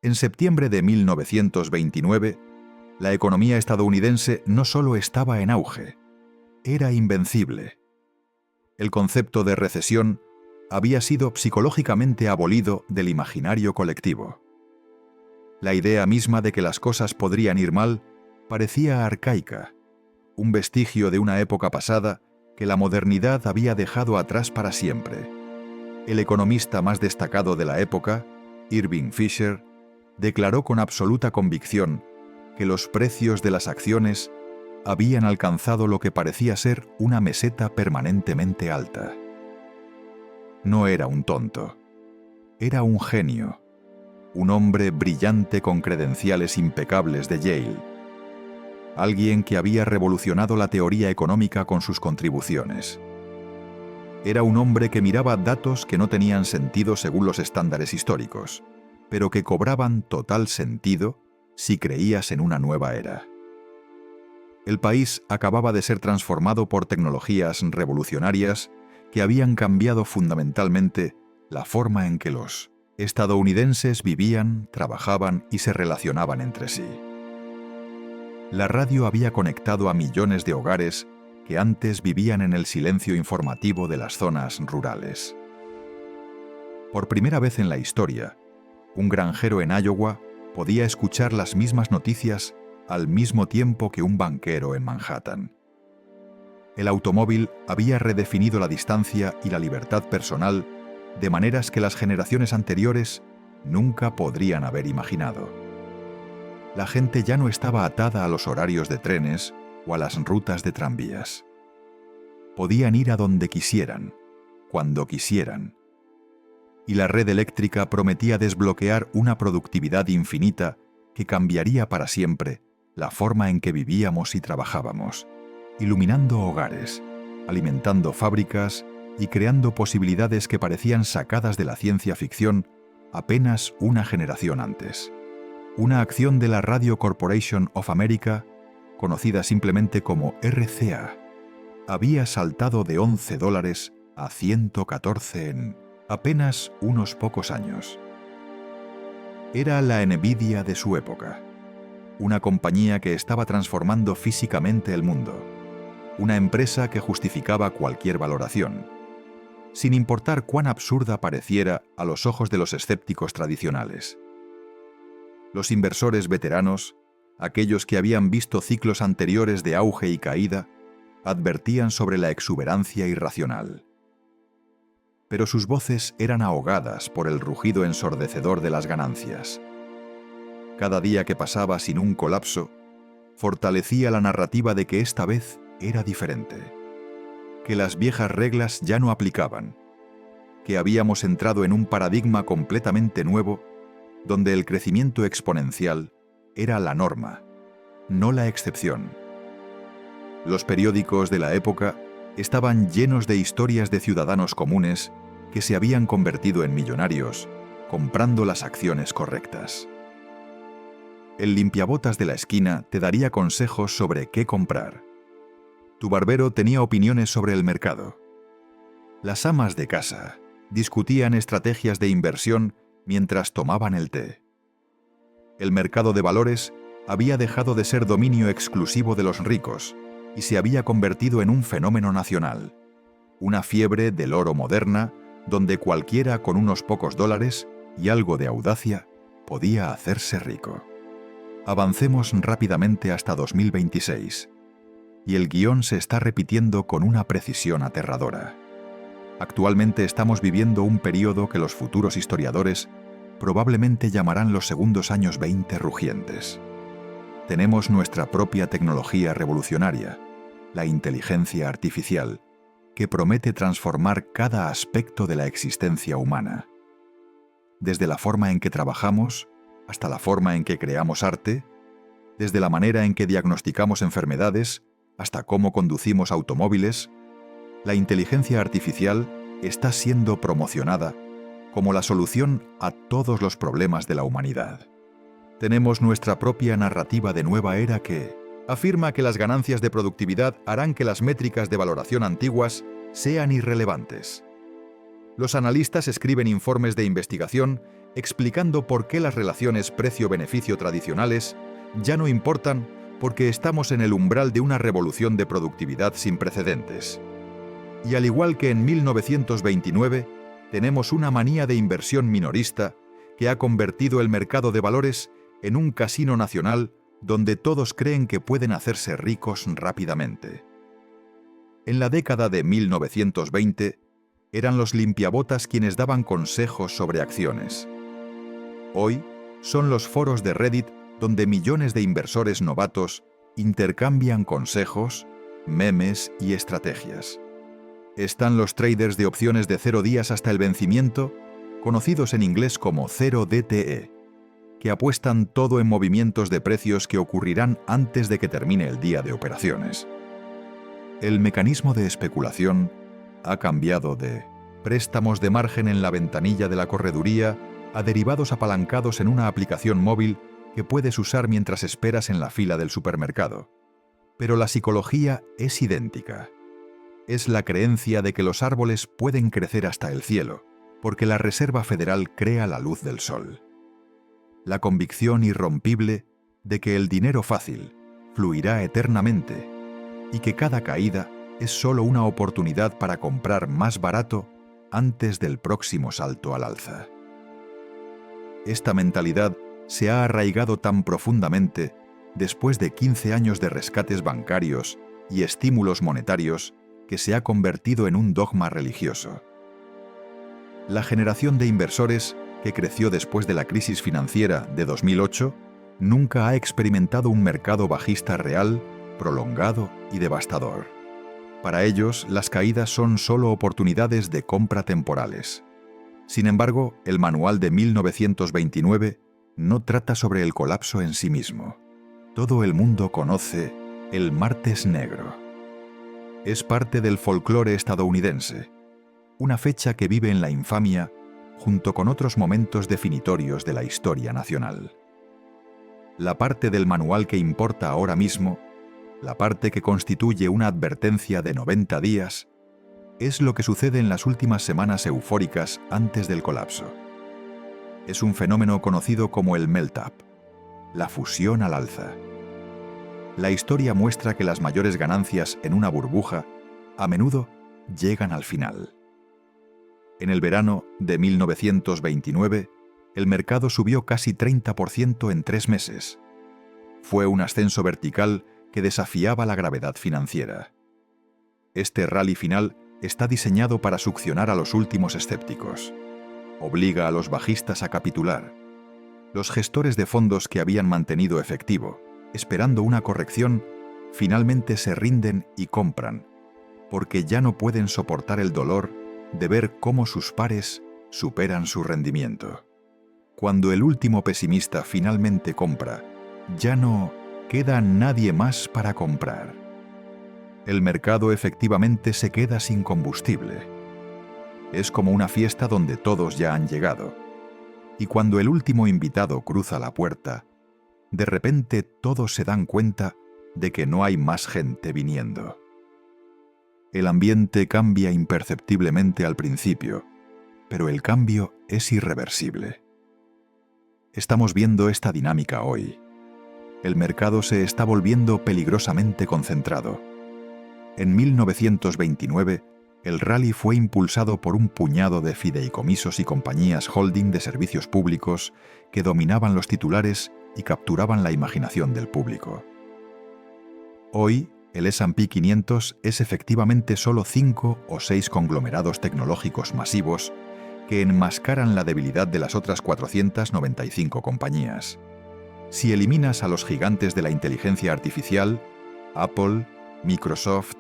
En septiembre de 1929, la economía estadounidense no solo estaba en auge, era invencible. El concepto de recesión había sido psicológicamente abolido del imaginario colectivo. La idea misma de que las cosas podrían ir mal parecía arcaica, un vestigio de una época pasada que la modernidad había dejado atrás para siempre. El economista más destacado de la época, Irving Fisher, declaró con absoluta convicción que los precios de las acciones habían alcanzado lo que parecía ser una meseta permanentemente alta. No era un tonto, era un genio, un hombre brillante con credenciales impecables de Yale, alguien que había revolucionado la teoría económica con sus contribuciones. Era un hombre que miraba datos que no tenían sentido según los estándares históricos, pero que cobraban total sentido si creías en una nueva era. El país acababa de ser transformado por tecnologías revolucionarias que habían cambiado fundamentalmente la forma en que los estadounidenses vivían, trabajaban y se relacionaban entre sí. La radio había conectado a millones de hogares que antes vivían en el silencio informativo de las zonas rurales. Por primera vez en la historia, un granjero en Iowa podía escuchar las mismas noticias al mismo tiempo que un banquero en Manhattan. El automóvil había redefinido la distancia y la libertad personal de maneras que las generaciones anteriores nunca podrían haber imaginado. La gente ya no estaba atada a los horarios de trenes o a las rutas de tranvías. Podían ir a donde quisieran, cuando quisieran. Y la red eléctrica prometía desbloquear una productividad infinita que cambiaría para siempre la forma en que vivíamos y trabajábamos, iluminando hogares, alimentando fábricas y creando posibilidades que parecían sacadas de la ciencia ficción apenas una generación antes. Una acción de la Radio Corporation of America, conocida simplemente como RCA, había saltado de $11 a 114 en apenas unos pocos años. Era la Nvidia de su época, una compañía que estaba transformando físicamente el mundo, una empresa que justificaba cualquier valoración, sin importar cuán absurda pareciera a los ojos de los escépticos tradicionales. Los inversores veteranos, aquellos que habían visto ciclos anteriores de auge y caída, advertían sobre la exuberancia irracional. Pero sus voces eran ahogadas por el rugido ensordecedor de las ganancias. Cada día que pasaba sin un colapso, fortalecía la narrativa de que esta vez era diferente, que las viejas reglas ya no aplicaban, que habíamos entrado en un paradigma completamente nuevo donde el crecimiento exponencial era la norma, no la excepción. Los periódicos de la época estaban llenos de historias de ciudadanos comunes que se habían convertido en millonarios comprando las acciones correctas. El limpiabotas de la esquina te daría consejos sobre qué comprar. Tu barbero tenía opiniones sobre el mercado. Las amas de casa discutían estrategias de inversión mientras tomaban el té. El mercado de valores había dejado de ser dominio exclusivo de los ricos y se había convertido en un fenómeno nacional, una fiebre del oro moderna donde cualquiera con unos pocos dólares y algo de audacia podía hacerse rico. Avancemos rápidamente hasta 2026, y el guión se está repitiendo con una precisión aterradora. Actualmente estamos viviendo un período que los futuros historiadores probablemente llamarán los segundos años 20 rugientes. Tenemos nuestra propia tecnología revolucionaria, la inteligencia artificial, que promete transformar cada aspecto de la existencia humana. Desde la forma en que trabajamos, hasta la forma en que creamos arte, desde la manera en que diagnosticamos enfermedades, hasta cómo conducimos automóviles, la inteligencia artificial está siendo promocionada como la solución a todos los problemas de la humanidad. Tenemos nuestra propia narrativa de nueva era que afirma que las ganancias de productividad harán que las métricas de valoración antiguas sean irrelevantes. Los analistas escriben informes de investigación explicando por qué las relaciones precio-beneficio tradicionales ya no importan porque estamos en el umbral de una revolución de productividad sin precedentes. Y al igual que en 1929, tenemos una manía de inversión minorista que ha convertido el mercado de valores en un casino nacional donde todos creen que pueden hacerse ricos rápidamente. En la década de 1920, eran los limpiabotas quienes daban consejos sobre acciones. Hoy, son los foros de Reddit donde millones de inversores novatos intercambian consejos, memes y estrategias. Están los traders de opciones de 0 días hasta el vencimiento, conocidos en inglés como 0DTE, que apuestan todo en movimientos de precios que ocurrirán antes de que termine el día de operaciones. El mecanismo de especulación ha cambiado de préstamos de margen en la ventanilla de la correduría a derivados apalancados en una aplicación móvil que puedes usar mientras esperas en la fila del supermercado. Pero la psicología es idéntica. Es la creencia de que los árboles pueden crecer hasta el cielo, porque la Reserva Federal crea la luz del sol. La convicción irrompible de que el dinero fácil fluirá eternamente y que cada caída es solo una oportunidad para comprar más barato antes del próximo salto al alza. Esta mentalidad se ha arraigado tan profundamente después de 15 años de rescates bancarios y estímulos monetarios que se ha convertido en un dogma religioso. La generación de inversores que creció después de la crisis financiera de 2008 nunca ha experimentado un mercado bajista real, prolongado y devastador. Para ellos, las caídas son solo oportunidades de compra temporales. Sin embargo, el manual de 1929 no trata sobre el colapso en sí mismo. Todo el mundo conoce el Martes Negro. Es parte del folclore estadounidense, una fecha que vive en la infamia junto con otros momentos definitorios de la historia nacional. La parte del manual que importa ahora mismo, la parte que constituye una advertencia de 90 días, es lo que sucede en las últimas semanas eufóricas antes del colapso. Es un fenómeno conocido como el melt-up, la fusión al alza. La historia muestra que las mayores ganancias en una burbuja a menudo llegan al final. En el verano de 1929, el mercado subió casi 30% en 3 meses. Fue un ascenso vertical que desafiaba la gravedad financiera. Este rally final está diseñado para succionar a los últimos escépticos. Obliga a los bajistas a capitular. Los gestores de fondos que habían mantenido efectivo, esperando una corrección, finalmente se rinden y compran, porque ya no pueden soportar el dolor de ver cómo sus pares superan su rendimiento. Cuando el último pesimista finalmente compra, ya no queda nadie más para comprar. El mercado efectivamente se queda sin combustible. Es como una fiesta donde todos ya han llegado. Y cuando el último invitado cruza la puerta, de repente todos se dan cuenta de que no hay más gente viniendo. El ambiente cambia imperceptiblemente al principio, pero el cambio es irreversible. Estamos viendo esta dinámica hoy. El mercado se está volviendo peligrosamente concentrado. En 1929, el rally fue impulsado por un puñado de fideicomisos y compañías holding de servicios públicos que dominaban los titulares y capturaban la imaginación del público. Hoy, el S&P 500 es efectivamente solo 5 o 6 conglomerados tecnológicos masivos que enmascaran la debilidad de las otras 495 compañías. Si eliminas a los gigantes de la inteligencia artificial, Apple, Microsoft,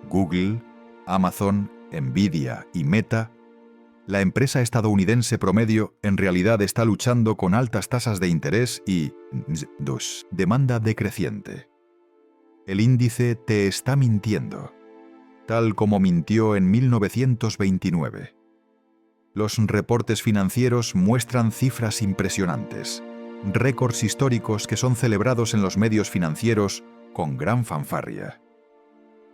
Google, Amazon, Nvidia y Meta, la empresa estadounidense promedio en realidad está luchando con altas tasas de interés y demanda decreciente. El índice te está mintiendo, tal como mintió en 1929. Los reportes financieros muestran cifras impresionantes, récords históricos que son celebrados en los medios financieros con gran fanfarria.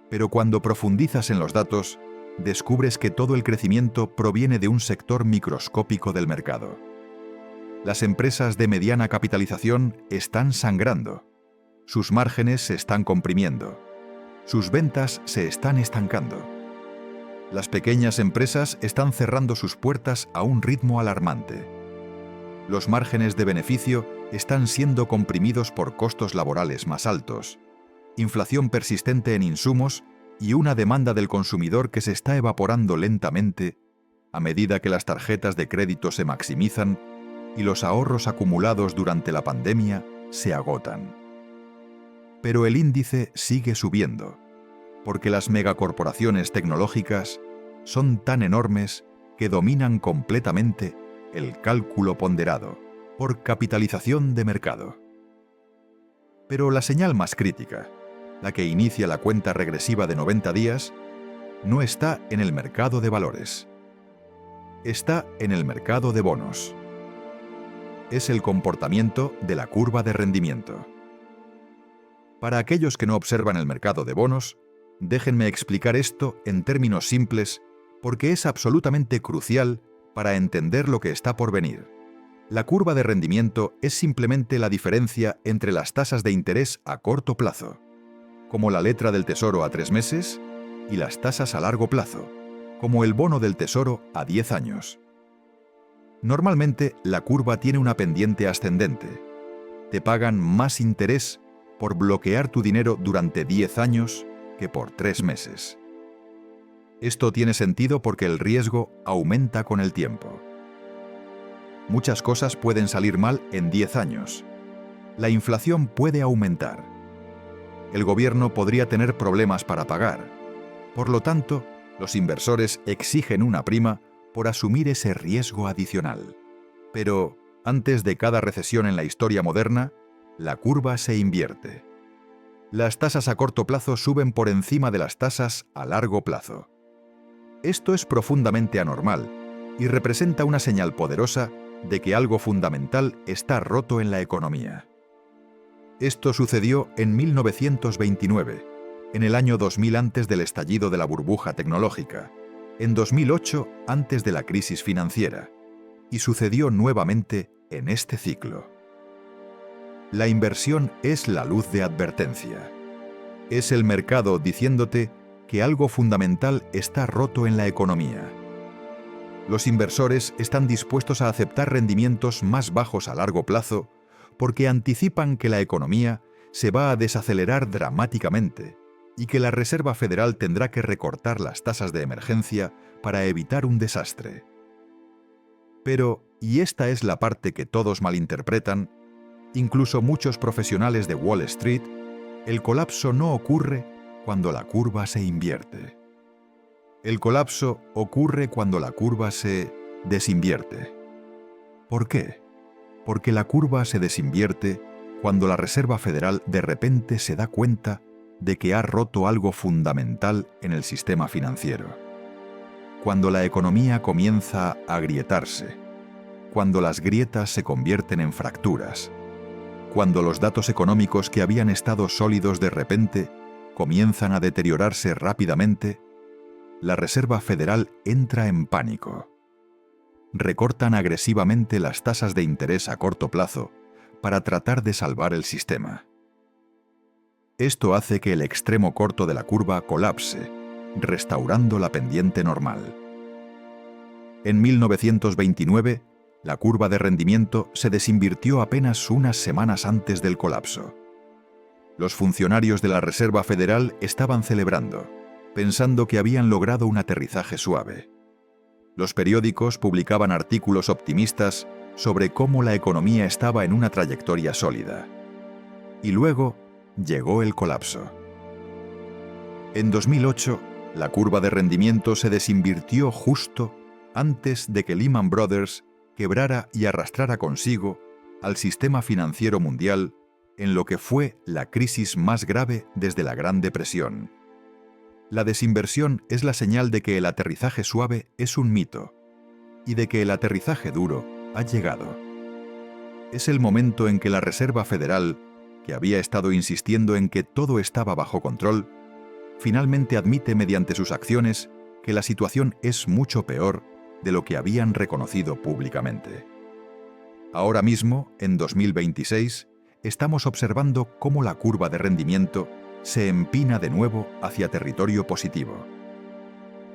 Pero cuando profundizas en los datos, descubres que todo el crecimiento proviene de un sector microscópico del mercado. Las empresas de mediana capitalización están sangrando. Sus márgenes se están comprimiendo. Sus ventas se están estancando. Las pequeñas empresas están cerrando sus puertas a un ritmo alarmante. Los márgenes de beneficio están siendo comprimidos por costos laborales más altos, inflación persistente en insumos y una demanda del consumidor que se está evaporando lentamente a medida que las tarjetas de crédito se maximizan y los ahorros acumulados durante la pandemia se agotan. Pero el índice sigue subiendo, porque las megacorporaciones tecnológicas son tan enormes que dominan completamente el cálculo ponderado por capitalización de mercado. Pero la señal más crítica, la que inicia la cuenta regresiva de 90 días, no está en el mercado de valores. Está en el mercado de bonos. Es el comportamiento de la curva de rendimiento. Para aquellos que no observan el mercado de bonos, déjenme explicar esto en términos simples porque es absolutamente crucial para entender lo que está por venir. La curva de rendimiento es simplemente la diferencia entre las tasas de interés a corto plazo, como la letra del Tesoro a 3 meses, y las tasas a largo plazo, como el bono del Tesoro a 10 años. Normalmente, la curva tiene una pendiente ascendente. Te pagan más interés por bloquear tu dinero durante 10 años que por 3 meses. Esto tiene sentido porque el riesgo aumenta con el tiempo. Muchas cosas pueden salir mal en 10 años. La inflación puede aumentar. El gobierno podría tener problemas para pagar. Por lo tanto, los inversores exigen una prima por asumir ese riesgo adicional. Pero, antes de cada recesión en la historia moderna, la curva se invierte. Las tasas a corto plazo suben por encima de las tasas a largo plazo. Esto es profundamente anormal y representa una señal poderosa de que algo fundamental está roto en la economía. Esto sucedió en 1929, en el año 2000 antes del estallido de la burbuja tecnológica, en 2008 antes de la crisis financiera, y sucedió nuevamente en este ciclo. La inversión es la luz de advertencia. Es el mercado diciéndote que algo fundamental está roto en la economía. Los inversores están dispuestos a aceptar rendimientos más bajos a largo plazo porque anticipan que la economía se va a desacelerar dramáticamente y que la Reserva Federal tendrá que recortar las tasas de emergencia para evitar un desastre. Pero, y esta es la parte que todos malinterpretan, incluso muchos profesionales de Wall Street, el colapso no ocurre cuando la curva se invierte. El colapso ocurre cuando la curva se desinvierte. ¿Por qué? Porque la curva se desinvierte cuando la Reserva Federal de repente se da cuenta de que ha roto algo fundamental en el sistema financiero. Cuando la economía comienza a agrietarse, cuando las grietas se convierten en fracturas, cuando los datos económicos que habían estado sólidos de repente comienzan a deteriorarse rápidamente, la Reserva Federal entra en pánico. Recortan agresivamente las tasas de interés a corto plazo para tratar de salvar el sistema. Esto hace que el extremo corto de la curva colapse, restaurando la pendiente normal. En 1929, la curva de rendimiento se desinvirtió apenas unas semanas antes del colapso. Los funcionarios de la Reserva Federal estaban celebrando, pensando que habían logrado un aterrizaje suave. Los periódicos publicaban artículos optimistas sobre cómo la economía estaba en una trayectoria sólida. Y luego llegó el colapso. En 2008, la curva de rendimiento se desinvirtió justo antes de que Lehman Brothers quebrara y arrastrara consigo al sistema financiero mundial en lo que fue la crisis más grave desde la Gran Depresión. La desinversión es la señal de que el aterrizaje suave es un mito y de que el aterrizaje duro ha llegado. Es el momento en que la Reserva Federal, que había estado insistiendo en que todo estaba bajo control, finalmente admite mediante sus acciones que la situación es mucho peor de lo que habían reconocido públicamente. Ahora mismo, en 2026, estamos observando cómo la curva de rendimiento se empina de nuevo hacia territorio positivo.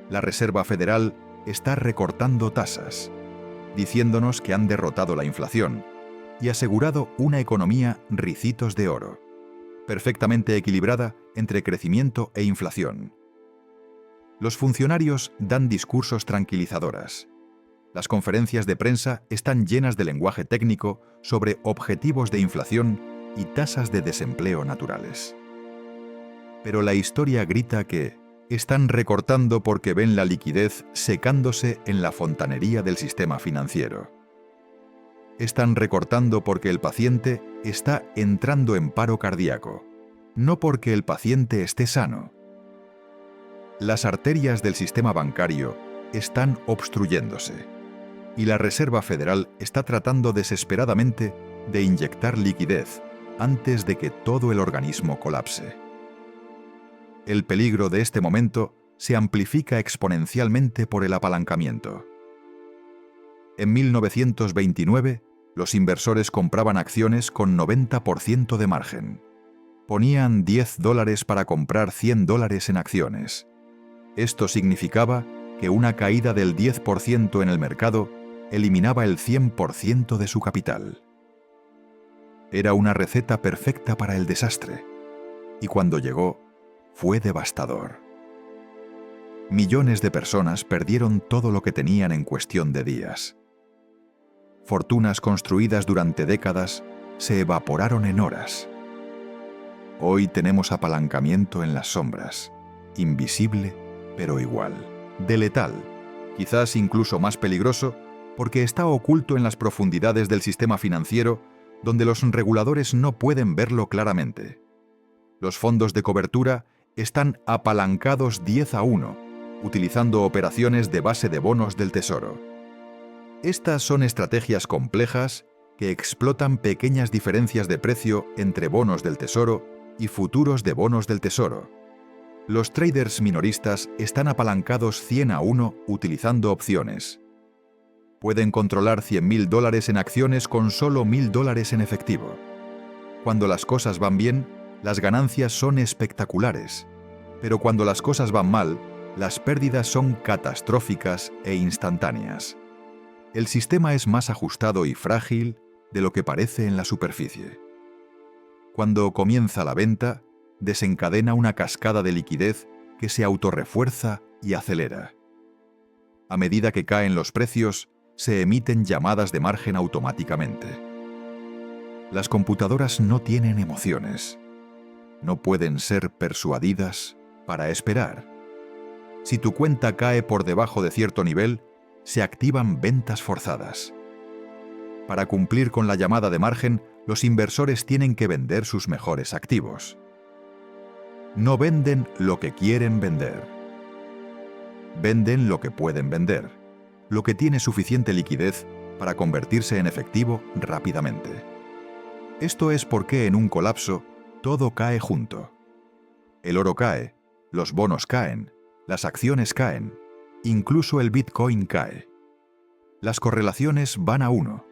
La Reserva Federal está recortando tasas, diciéndonos que han derrotado la inflación y asegurado una economía ricitos de oro, perfectamente equilibrada entre crecimiento e inflación. Los funcionarios dan discursos tranquilizadoras. Las conferencias de prensa están llenas de lenguaje técnico sobre objetivos de inflación y tasas de desempleo naturales. Pero la historia grita que están recortando porque ven la liquidez secándose en la fontanería del sistema financiero. Están recortando porque el paciente está entrando en paro cardíaco, no porque el paciente esté sano. Las arterias del sistema bancario están obstruyéndose y la Reserva Federal está tratando desesperadamente de inyectar liquidez antes de que todo el organismo colapse. El peligro de este momento se amplifica exponencialmente por el apalancamiento. En 1929, los inversores compraban acciones con 90% de margen. Ponían $10 para comprar $100 en acciones. Esto significaba que una caída del 10% en el mercado eliminaba el 100% de su capital. Era una receta perfecta para el desastre, y cuando llegó, fue devastador. Millones de personas perdieron todo lo que tenían en cuestión de días. Fortunas construidas durante décadas se evaporaron en horas. Hoy tenemos apalancamiento en las sombras, invisible pero igual, de letal, quizás incluso más peligroso porque está oculto en las profundidades del sistema financiero donde los reguladores no pueden verlo claramente. Los fondos de cobertura están apalancados 10-1, utilizando operaciones de base de bonos del Tesoro. Estas son estrategias complejas que explotan pequeñas diferencias de precio entre bonos del Tesoro y futuros de bonos del Tesoro. Los traders minoristas están apalancados 100-1 utilizando opciones. Pueden controlar $100.000 en acciones con solo $1.000 en efectivo. Cuando las cosas van bien, las ganancias son espectaculares, pero cuando las cosas van mal, las pérdidas son catastróficas e instantáneas. El sistema es más ajustado y frágil de lo que parece en la superficie. Cuando comienza la venta, desencadena una cascada de liquidez que se autorrefuerza y acelera. A medida que caen los precios, se emiten llamadas de margen automáticamente. Las computadoras no tienen emociones. No pueden ser persuadidas para esperar. Si tu cuenta cae por debajo de cierto nivel, se activan ventas forzadas. Para cumplir con la llamada de margen, los inversores tienen que vender sus mejores activos. No venden lo que quieren vender. Venden lo que pueden vender, lo que tiene suficiente liquidez para convertirse en efectivo rápidamente. Esto es porque en un colapso todo cae junto. El oro cae, los bonos caen, las acciones caen, incluso el Bitcoin cae. Las correlaciones van a uno.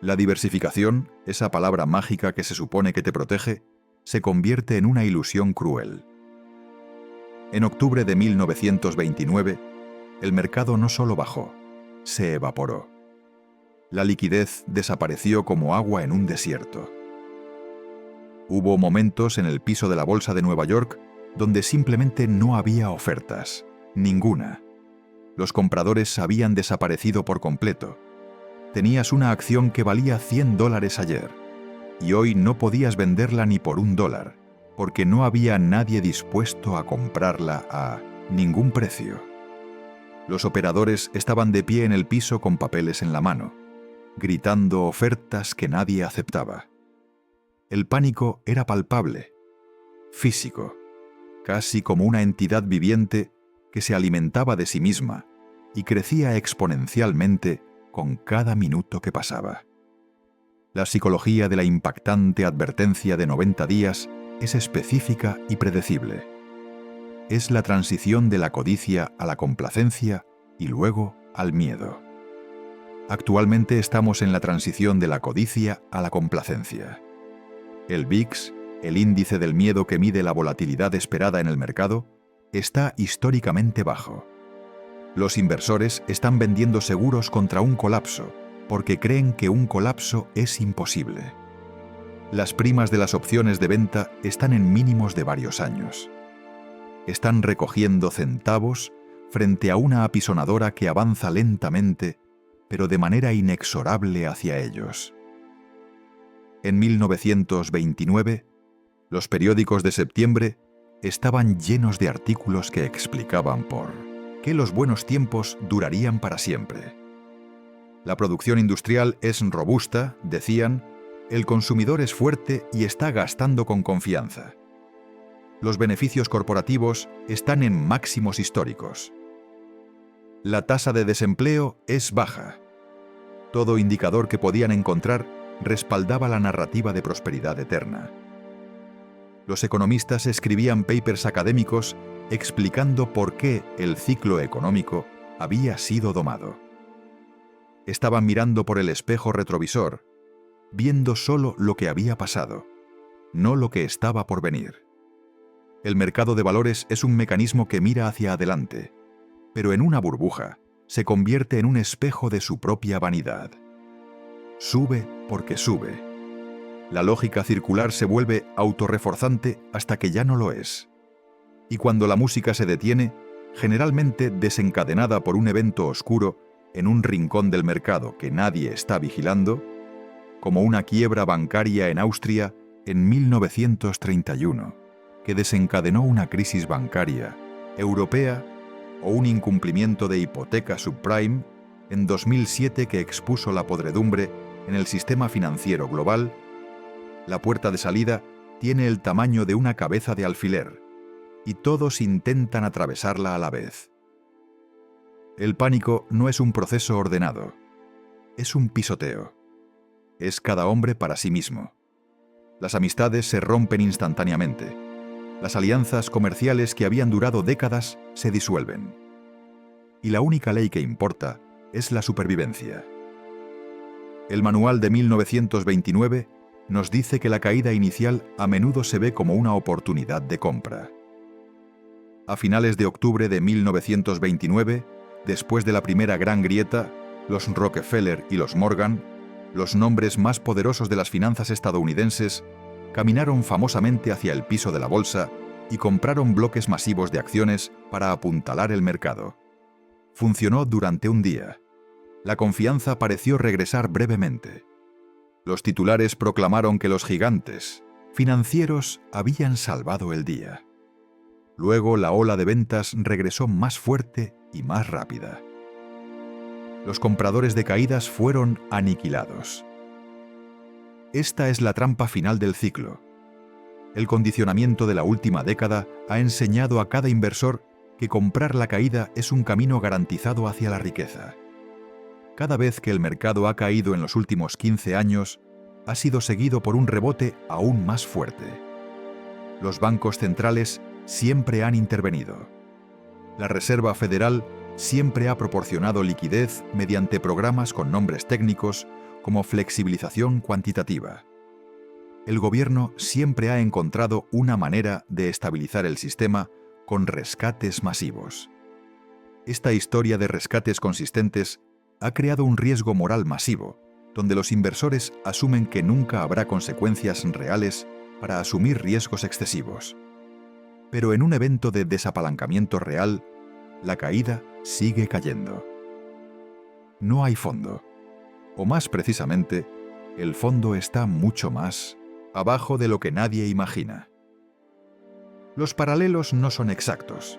La diversificación, esa palabra mágica que se supone que te protege, se convierte en una ilusión cruel. En octubre de 1929, el mercado no solo bajó, se evaporó. La liquidez desapareció como agua en un desierto. Hubo momentos en el piso de la bolsa de Nueva York donde simplemente no había ofertas, ninguna. Los compradores habían desaparecido por completo. Tenías una acción que valía $100 ayer, y hoy no podías venderla ni por $1, porque no había nadie dispuesto a comprarla a ningún precio. Los operadores estaban de pie en el piso con papeles en la mano, gritando ofertas que nadie aceptaba. El pánico era palpable, físico, casi como una entidad viviente que se alimentaba de sí misma y crecía exponencialmente con cada minuto que pasaba. La psicología de la impactante advertencia de 90 días es específica y predecible. Es la transición de la codicia a la complacencia y luego al miedo. Actualmente estamos en la transición de la codicia a la complacencia. El VIX, el índice del miedo que mide la volatilidad esperada en el mercado, está históricamente bajo. Los inversores están vendiendo seguros contra un colapso porque creen que un colapso es imposible. Las primas de las opciones de venta están en mínimos de varios años. Están recogiendo centavos frente a una apisonadora que avanza lentamente, pero de manera inexorable hacia ellos. En 1929, los periódicos de septiembre estaban llenos de artículos que explicaban por qué los buenos tiempos durarían para siempre. La producción industrial es robusta, decían, el consumidor es fuerte y está gastando con confianza. Los beneficios corporativos están en máximos históricos. La tasa de desempleo es baja. Todo indicador que podían encontrar respaldaba la narrativa de prosperidad eterna. Los economistas escribían papers académicos explicando por qué el ciclo económico había sido domado. Estaban mirando por el espejo retrovisor, viendo solo lo que había pasado, no lo que estaba por venir. El mercado de valores es un mecanismo que mira hacia adelante, pero en una burbuja se convierte en un espejo de su propia vanidad. Sube porque sube. La lógica circular se vuelve autorreforzante hasta que ya no lo es. Y cuando la música se detiene, generalmente desencadenada por un evento oscuro en un rincón del mercado que nadie está vigilando, como una quiebra bancaria en Austria en 1931, que desencadenó una crisis bancaria europea, o un incumplimiento de hipoteca subprime en 2007 que expuso la podredumbre en el sistema financiero global, la puerta de salida tiene el tamaño de una cabeza de alfiler, y todos intentan atravesarla a la vez. El pánico no es un proceso ordenado, es un pisoteo. Es cada hombre para sí mismo. Las amistades se rompen instantáneamente. Las alianzas comerciales que habían durado décadas se disuelven. Y la única ley que importa es la supervivencia. El manual de 1929 nos dice que la caída inicial a menudo se ve como una oportunidad de compra. A finales de octubre de 1929, después de la primera gran grieta, los Rockefeller y los Morgan, los nombres más poderosos de las finanzas estadounidenses, caminaron famosamente hacia el piso de la bolsa y compraron bloques masivos de acciones para apuntalar el mercado. Funcionó durante un día. La confianza pareció regresar brevemente. Los titulares proclamaron que los gigantes financieros habían salvado el día. Luego la ola de ventas regresó más fuerte y más rápida. Los compradores de caídas fueron aniquilados. Esta es la trampa final del ciclo. El condicionamiento de la última década ha enseñado a cada inversor que comprar la caída es un camino garantizado hacia la riqueza. Cada vez que el mercado ha caído en los últimos 15 años, ha sido seguido por un rebote aún más fuerte. Los bancos centrales siempre han intervenido. La Reserva Federal siempre ha proporcionado liquidez mediante programas con nombres técnicos como flexibilización cuantitativa. El gobierno siempre ha encontrado una manera de estabilizar el sistema con rescates masivos. Esta historia de rescates consistentes ha creado un riesgo moral masivo, donde los inversores asumen que nunca habrá consecuencias reales para asumir riesgos excesivos. Pero en un evento de desapalancamiento real, la caída sigue cayendo. No hay fondo. O más precisamente, el fondo está mucho más abajo de lo que nadie imagina. Los paralelos no son exactos.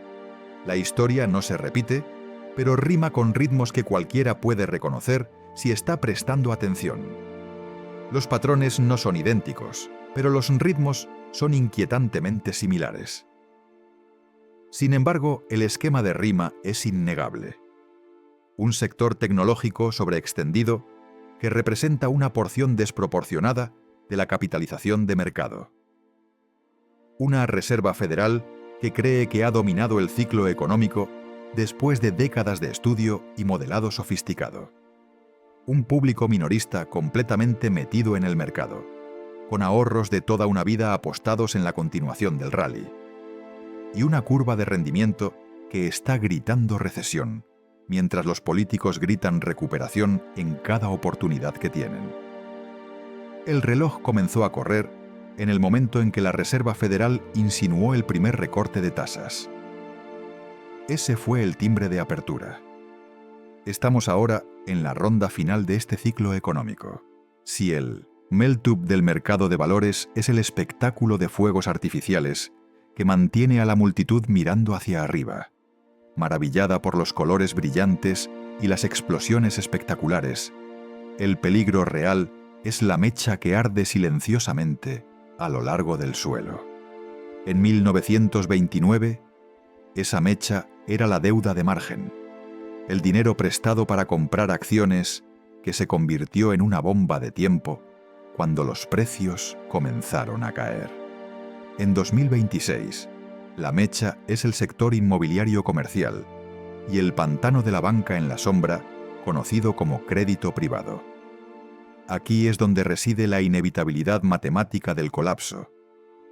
La historia no se repite, pero rima con ritmos que cualquiera puede reconocer si está prestando atención. Los patrones no son idénticos, pero los ritmos son inquietantemente similares. Sin embargo, el esquema de rima es innegable. Un sector tecnológico sobreextendido que representa una porción desproporcionada de la capitalización de mercado. Una Reserva Federal que cree que ha dominado el ciclo económico después de décadas de estudio y modelado sofisticado. un público minorista completamente metido en el mercado, con ahorros de toda una vida apostados en la continuación del rally, y una curva de rendimiento que está gritando recesión, mientras los políticos gritan recuperación en cada oportunidad que tienen. El reloj comenzó a correr en el momento en que la Reserva Federal insinuó el primer recorte de tasas. Ese fue el timbre de apertura. Estamos ahora en la ronda final de este ciclo económico. Si el meltdown del mercado de valores es el espectáculo de fuegos artificiales que mantiene a la multitud mirando hacia arriba, maravillada por los colores brillantes y las explosiones espectaculares, el peligro real es la mecha que arde silenciosamente a lo largo del suelo. En 1929, esa mecha era la deuda de margen, el dinero prestado para comprar acciones que se convirtió en una bomba de tiempo cuando los precios comenzaron a caer. En 2026, la mecha es el sector inmobiliario comercial y el pantano de la banca en la sombra, conocido como crédito privado. Aquí es donde reside la inevitabilidad matemática del colapso,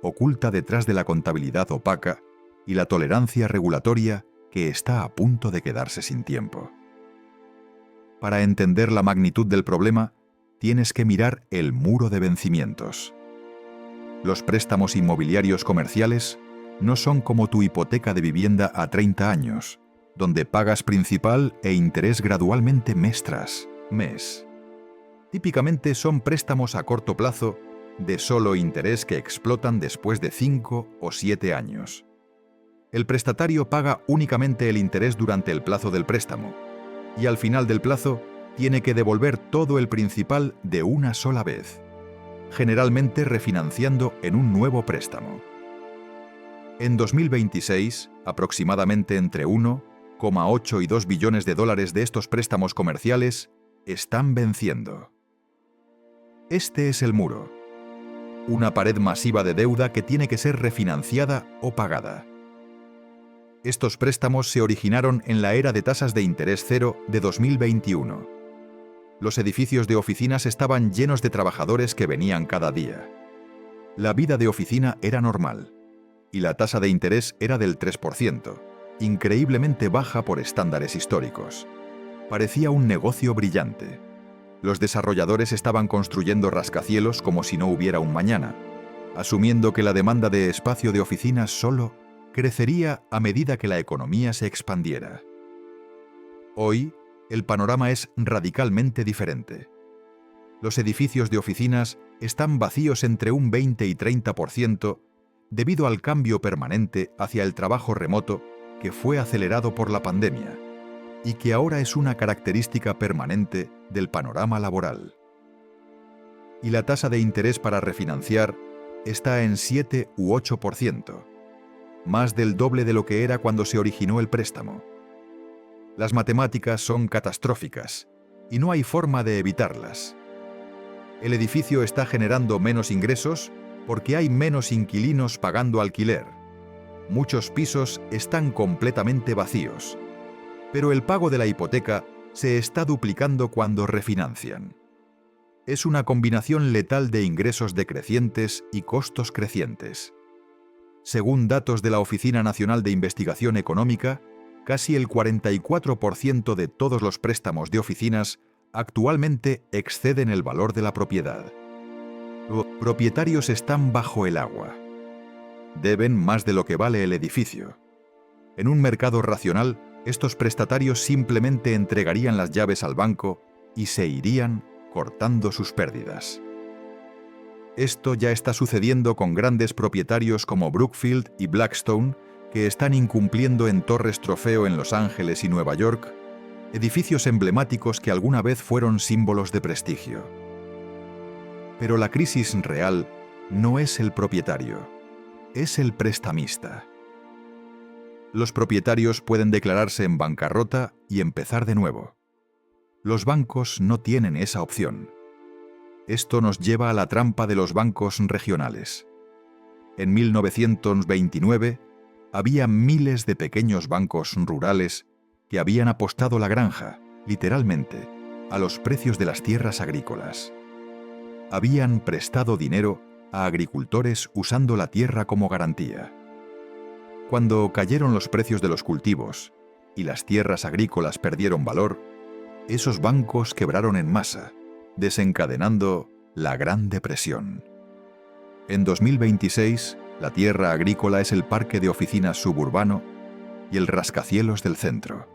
oculta detrás de la contabilidad opaca y la tolerancia regulatoria que está a punto de quedarse sin tiempo. Para entender la magnitud del problema, tienes que mirar el muro de vencimientos. Los préstamos inmobiliarios comerciales no son como tu hipoteca de vivienda a 30 años, donde pagas principal e interés gradualmente mes tras mes. Típicamente son préstamos a corto plazo de solo interés que explotan después de 5 o 7 años. El prestatario paga únicamente el interés durante el plazo del préstamo y al final del plazo tiene que devolver todo el principal de una sola vez, generalmente refinanciando en un nuevo préstamo. En 2026, aproximadamente entre 1,8 y 2 billones de dólares de estos préstamos comerciales están venciendo. Este es el muro, una pared masiva de deuda que tiene que ser refinanciada o pagada. Estos préstamos se originaron en la era de tasas de interés cero de 2021. Los edificios de oficinas estaban llenos de trabajadores que venían cada día. La vida de oficina era normal, y la tasa de interés era del 3%, increíblemente baja por estándares históricos. Parecía un negocio brillante. Los desarrolladores estaban construyendo rascacielos como si no hubiera un mañana, asumiendo que la demanda de espacio de oficinas solo crecería a medida que la economía se expandiera. Hoy, el panorama es radicalmente diferente. Los edificios de oficinas están vacíos entre un 20 y 30% debido al cambio permanente hacia el trabajo remoto que fue acelerado por la pandemia y que ahora es una característica permanente del panorama laboral. Y la tasa de interés para refinanciar está en 7 u 8%, más del doble de lo que era cuando se originó el préstamo. Las matemáticas son catastróficas y no hay forma de evitarlas. El edificio está generando menos ingresos porque hay menos inquilinos pagando alquiler. Muchos pisos están completamente vacíos, pero el pago de la hipoteca se está duplicando cuando refinancian. Es una combinación letal de ingresos decrecientes y costos crecientes. Según datos de la Oficina Nacional de Investigación Económica, casi el 44% de todos los préstamos de oficinas actualmente exceden el valor de la propiedad. Los propietarios están bajo el agua. Deben más de lo que vale el edificio. En un mercado racional, estos prestatarios simplemente entregarían las llaves al banco y se irían cortando sus pérdidas. Esto ya está sucediendo con grandes propietarios como Brookfield y Blackstone, que están incumpliendo en Torres Trofeo en Los Ángeles y Nueva York, edificios emblemáticos que alguna vez fueron símbolos de prestigio. Pero la crisis real no es el propietario, es el prestamista. Los propietarios pueden declararse en bancarrota y empezar de nuevo. Los bancos no tienen esa opción. Esto nos lleva a la trampa de los bancos regionales. En 1929, había miles de pequeños bancos rurales que habían apostado la granja, literalmente, a los precios de las tierras agrícolas. Habían prestado dinero a agricultores usando la tierra como garantía. Cuando cayeron los precios de los cultivos y las tierras agrícolas perdieron valor, esos bancos quebraron en masa, desencadenando la Gran Depresión. En 2026, la tierra agrícola es el parque de oficinas suburbano y el rascacielos del centro.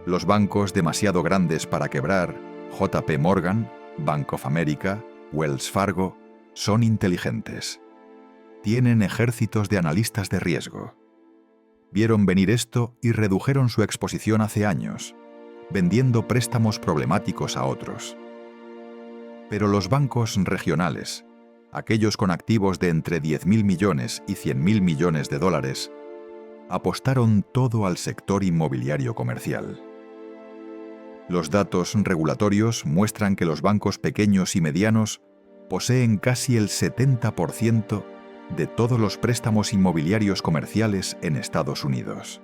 Los bancos demasiado grandes para quebrar, JP Morgan, Bank of America, Wells Fargo, son inteligentes. Tienen ejércitos de analistas de riesgo. Vieron venir esto y redujeron su exposición hace años, vendiendo préstamos problemáticos a otros. Pero los bancos regionales, aquellos con activos de entre 10.000 millones y 100.000 millones de dólares, apostaron todo al sector inmobiliario comercial. Los datos regulatorios muestran que los bancos pequeños y medianos poseen casi el 70% de todos los préstamos inmobiliarios comerciales en Estados Unidos.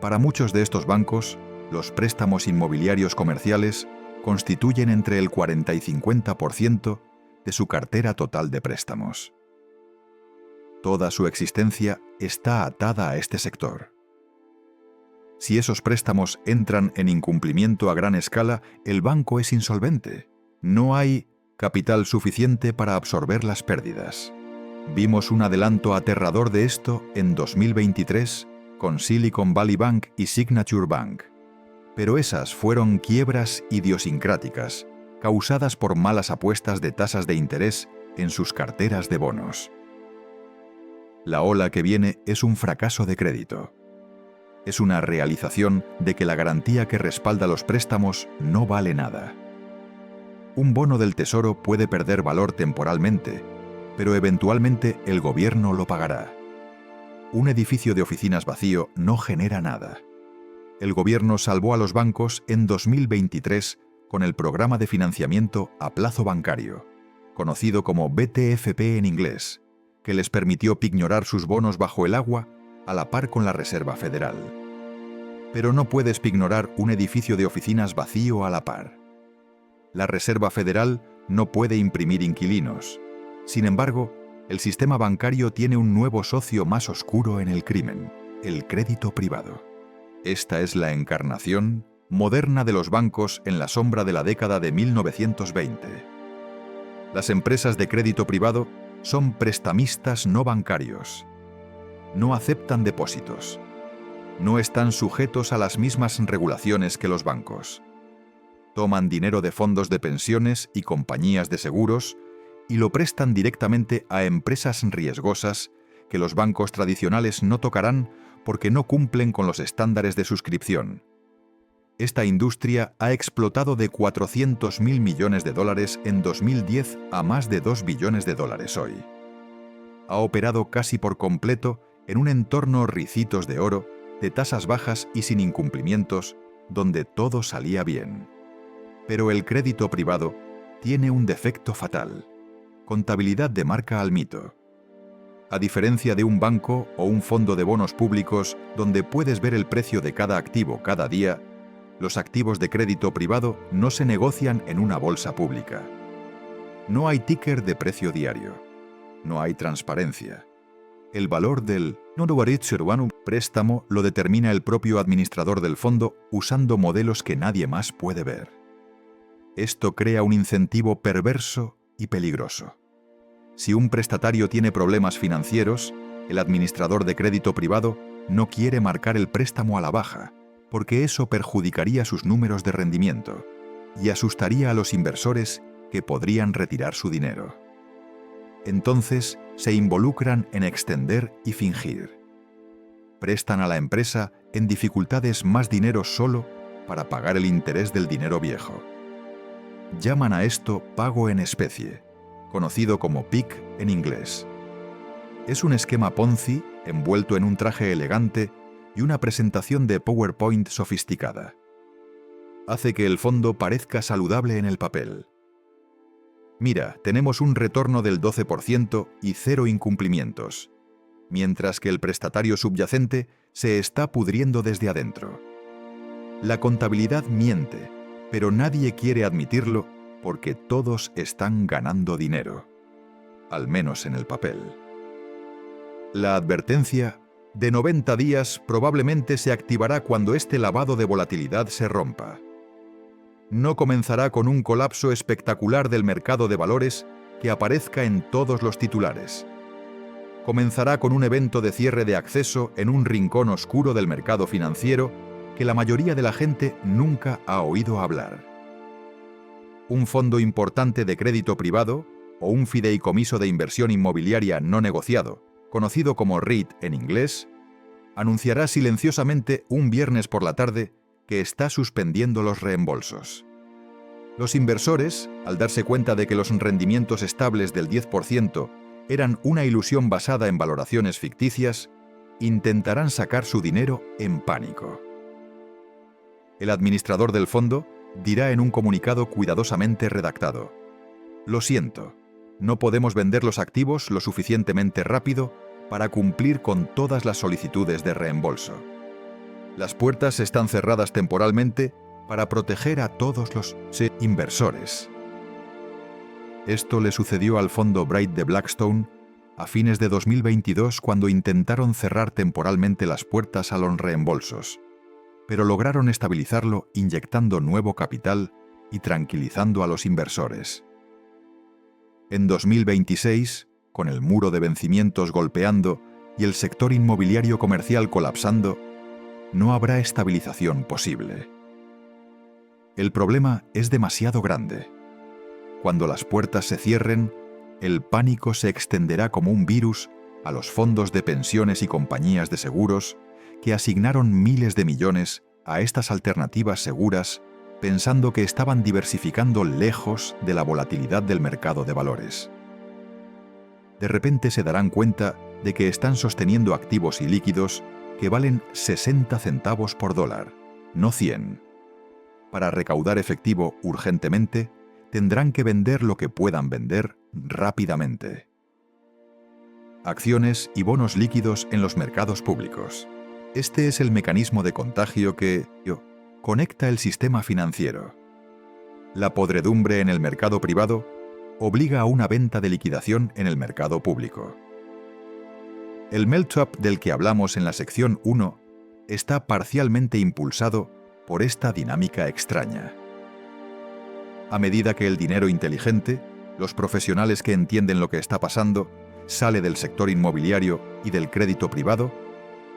Para muchos de estos bancos, los préstamos inmobiliarios comerciales constituyen entre el 40 y 50% de su cartera total de préstamos. Toda su existencia está atada a este sector. Si esos préstamos entran en incumplimiento a gran escala, el banco es insolvente. No hay capital suficiente para absorber las pérdidas. Vimos un adelanto aterrador de esto en 2023 con Silicon Valley Bank y Signature Bank. Pero esas fueron quiebras idiosincráticas, causadas por malas apuestas de tasas de interés en sus carteras de bonos. La ola que viene es un fracaso de crédito. Es una realización de que la garantía que respalda los préstamos no vale nada. Un bono del Tesoro puede perder valor temporalmente, pero eventualmente el gobierno lo pagará. Un edificio de oficinas vacío no genera nada. El gobierno salvó a los bancos en 2023 con el programa de financiamiento a plazo bancario, conocido como BTFP en inglés, que les permitió pignorar sus bonos bajo el agua a la par con la Reserva Federal. Pero no puedes pignorar un edificio de oficinas vacío a la par. La Reserva Federal no puede imprimir inquilinos. Sin embargo, el sistema bancario tiene un nuevo socio más oscuro en el crimen, el crédito privado. Esta es la encarnación moderna de los bancos en la sombra de la década de 1920. Las empresas de crédito privado son prestamistas no bancarios. No aceptan depósitos. No están sujetos a las mismas regulaciones que los bancos. Toman dinero de fondos de pensiones y compañías de seguros y lo prestan directamente a empresas riesgosas que los bancos tradicionales no tocarán porque no cumplen con los estándares de suscripción. Esta industria ha explotado de 400.000 millones de dólares en 2010 a más de 2 billones de dólares hoy. Ha operado casi por completo en un entorno ricitos de oro, de tasas bajas y sin incumplimientos, donde todo salía bien. Pero el crédito privado tiene un defecto fatal: contabilidad de marca al mito. A diferencia de un banco o un fondo de bonos públicos donde puedes ver el precio de cada activo cada día, los activos de crédito privado no se negocian en una bolsa pública. No hay ticker de precio diario. No hay transparencia. El valor del préstamo lo determina el propio administrador del fondo usando modelos que nadie más puede ver. Esto crea un incentivo perverso y peligroso. Si un prestatario tiene problemas financieros, el administrador de crédito privado no quiere marcar el préstamo a la baja, porque eso perjudicaría sus números de rendimiento y asustaría a los inversores que podrían retirar su dinero. Entonces se involucran en extender y fingir. Prestan a la empresa en dificultades más dinero solo para pagar el interés del dinero viejo. Llaman a esto pago en especie, conocido como PIK en inglés. Es un esquema Ponzi envuelto en un traje elegante y una presentación de PowerPoint sofisticada. Hace que el fondo parezca saludable en el papel. Mira, tenemos un retorno del 12% y 0 incumplimientos, mientras que el prestatario subyacente se está pudriendo desde adentro. La contabilidad miente, Pero nadie quiere admitirlo porque todos están ganando dinero, al menos en el papel. La advertencia de 90 días probablemente se activará cuando este lavado de volatilidad se rompa. No comenzará con un colapso espectacular del mercado de valores que aparezca en todos los titulares. Comenzará con un evento de cierre de acceso en un rincón oscuro del mercado financiero que la mayoría de la gente nunca ha oído hablar. Un fondo importante de crédito privado o un fideicomiso de inversión inmobiliaria no negociado, conocido como REIT en inglés, anunciará silenciosamente un viernes por la tarde que está suspendiendo los reembolsos. Los inversores, al darse cuenta de que los rendimientos estables del 10% eran una ilusión basada en valoraciones ficticias, intentarán sacar su dinero en pánico. El administrador del fondo dirá en un comunicado cuidadosamente redactado: «Lo siento, no podemos vender los activos lo suficientemente rápido para cumplir con todas las solicitudes de reembolso. Las puertas están cerradas temporalmente para proteger a todos los inversores». Esto le sucedió al fondo Bright de Blackstone a fines de 2022 cuando intentaron cerrar temporalmente las puertas a los reembolsos, pero lograron estabilizarlo inyectando nuevo capital y tranquilizando a los inversores. En 2026, con el muro de vencimientos golpeando y el sector inmobiliario comercial colapsando, no habrá estabilización posible. El problema es demasiado grande. Cuando las puertas se cierren, el pánico se extenderá como un virus a los fondos de pensiones y compañías de seguros que asignaron miles de millones a estas alternativas seguras pensando que estaban diversificando lejos de la volatilidad del mercado de valores. De repente se darán cuenta de que están sosteniendo activos y líquidos que valen 60 centavos por dólar, no 100. Para recaudar efectivo urgentemente, tendrán que vender lo que puedan vender rápidamente. Acciones y bonos líquidos en los mercados públicos. Este es el mecanismo de contagio que conecta el sistema financiero. La podredumbre en el mercado privado obliga a una venta de liquidación en el mercado público. El melt-up del que hablamos en la sección 1 está parcialmente impulsado por esta dinámica extraña. A medida que el dinero inteligente, los profesionales que entienden lo que está pasando, sale del sector inmobiliario y del crédito privado,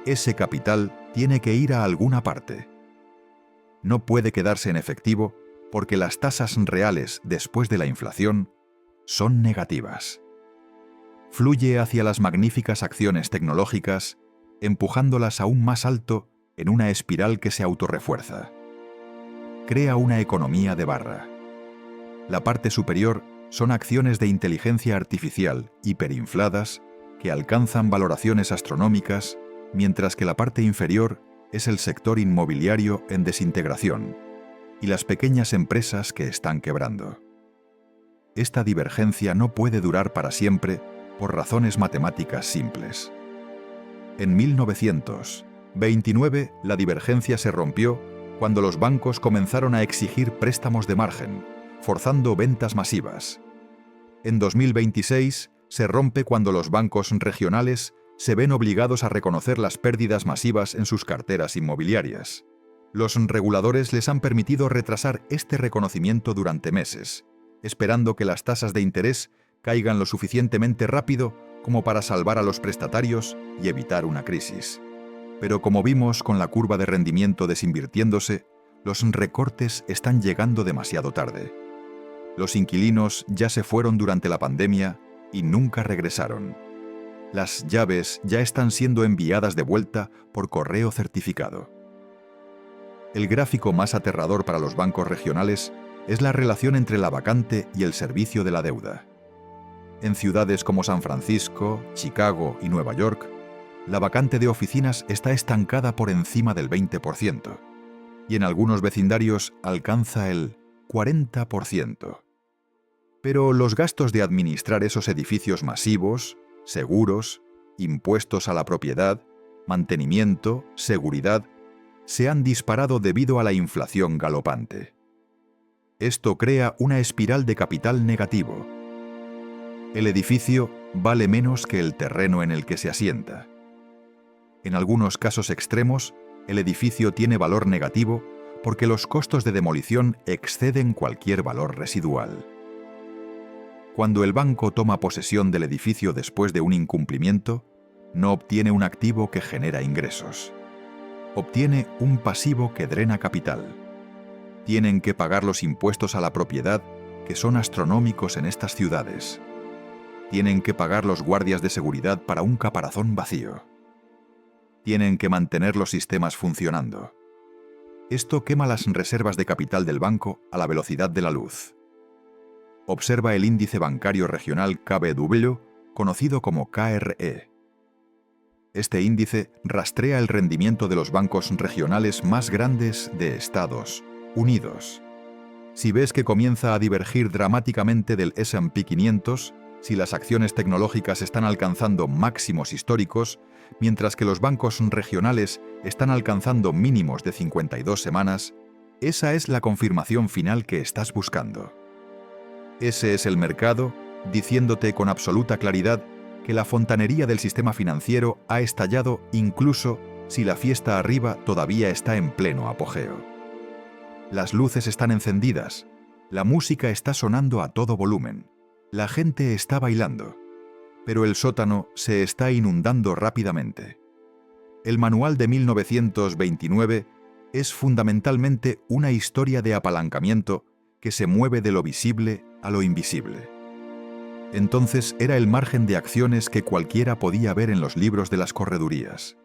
ese capital tiene que ir a alguna parte. No puede quedarse en efectivo porque las tasas reales después de la inflación son negativas. Fluye hacia las magníficas acciones tecnológicas, empujándolas aún más alto en una espiral que se autorrefuerza. Crea una economía de barra. La parte superior son acciones de inteligencia artificial hiperinfladas que alcanzan valoraciones astronómicas, mientras que la parte inferior es el sector inmobiliario en desintegración y las pequeñas empresas que están quebrando. Esta divergencia no puede durar para siempre por razones matemáticas simples. En 1929, la divergencia se rompió cuando los bancos comenzaron a exigir préstamos de margen, forzando ventas masivas. En 2026, se rompe cuando los bancos regionales se ven obligados a reconocer las pérdidas masivas en sus carteras inmobiliarias. Los reguladores les han permitido retrasar este reconocimiento durante meses, esperando que las tasas de interés caigan lo suficientemente rápido como para salvar a los prestatarios y evitar una crisis. Pero como vimos con la curva de rendimiento desinvirtiéndose, los recortes están llegando demasiado tarde. Los inquilinos ya se fueron durante la pandemia y nunca regresaron. Las llaves ya están siendo enviadas de vuelta por correo certificado. El gráfico más aterrador para los bancos regionales es la relación entre la vacante y el servicio de la deuda. En ciudades como San Francisco, Chicago y Nueva York, la vacante de oficinas está estancada por encima del 20%, y en algunos vecindarios alcanza el 40%. Pero los gastos de administrar esos edificios masivos, seguros, impuestos a la propiedad, mantenimiento, seguridad, se han disparado debido a la inflación galopante. Esto crea una espiral de capital negativo. El edificio vale menos que el terreno en el que se asienta. En algunos casos extremos, el edificio tiene valor negativo porque los costos de demolición exceden cualquier valor residual. Cuando el banco toma posesión del edificio después de un incumplimiento, no obtiene un activo que genera ingresos. Obtiene un pasivo que drena capital. Tienen que pagar los impuestos a la propiedad, que son astronómicos en estas ciudades. Tienen que pagar los guardias de seguridad para un caparazón vacío. Tienen que mantener los sistemas funcionando. Esto quema las reservas de capital del banco a la velocidad de la luz. Observa el índice bancario regional KBW, conocido como KRE. Este índice rastrea el rendimiento de los bancos regionales más grandes de Estados Unidos. Si ves que comienza a divergir dramáticamente del S&P 500, si las acciones tecnológicas están alcanzando máximos históricos, mientras que los bancos regionales están alcanzando mínimos de 52 semanas, esa es la confirmación final que estás buscando. Ese es el mercado diciéndote con absoluta claridad que la fontanería del sistema financiero ha estallado incluso si la fiesta arriba todavía está en pleno apogeo. Las luces están encendidas, la música está sonando a todo volumen, la gente está bailando, pero el sótano se está inundando rápidamente. El manual de 1929 es fundamentalmente una historia de apalancamiento que se mueve de lo visible a lo invisible. Entonces era el margen de acciones que cualquiera podía ver en los libros de las corredurías.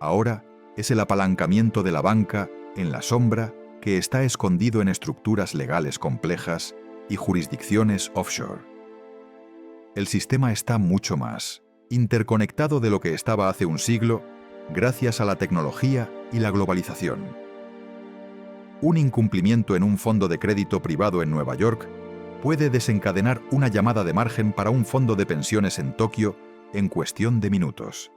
Ahora es el apalancamiento de la banca en la sombra que está escondido en estructuras legales complejas y jurisdicciones offshore. El sistema está mucho más interconectado de lo que estaba hace un siglo gracias a la tecnología y la globalización. Un incumplimiento en un fondo de crédito privado en Nueva York puede desencadenar una llamada de margen para un fondo de pensiones en Tokio en cuestión de minutos.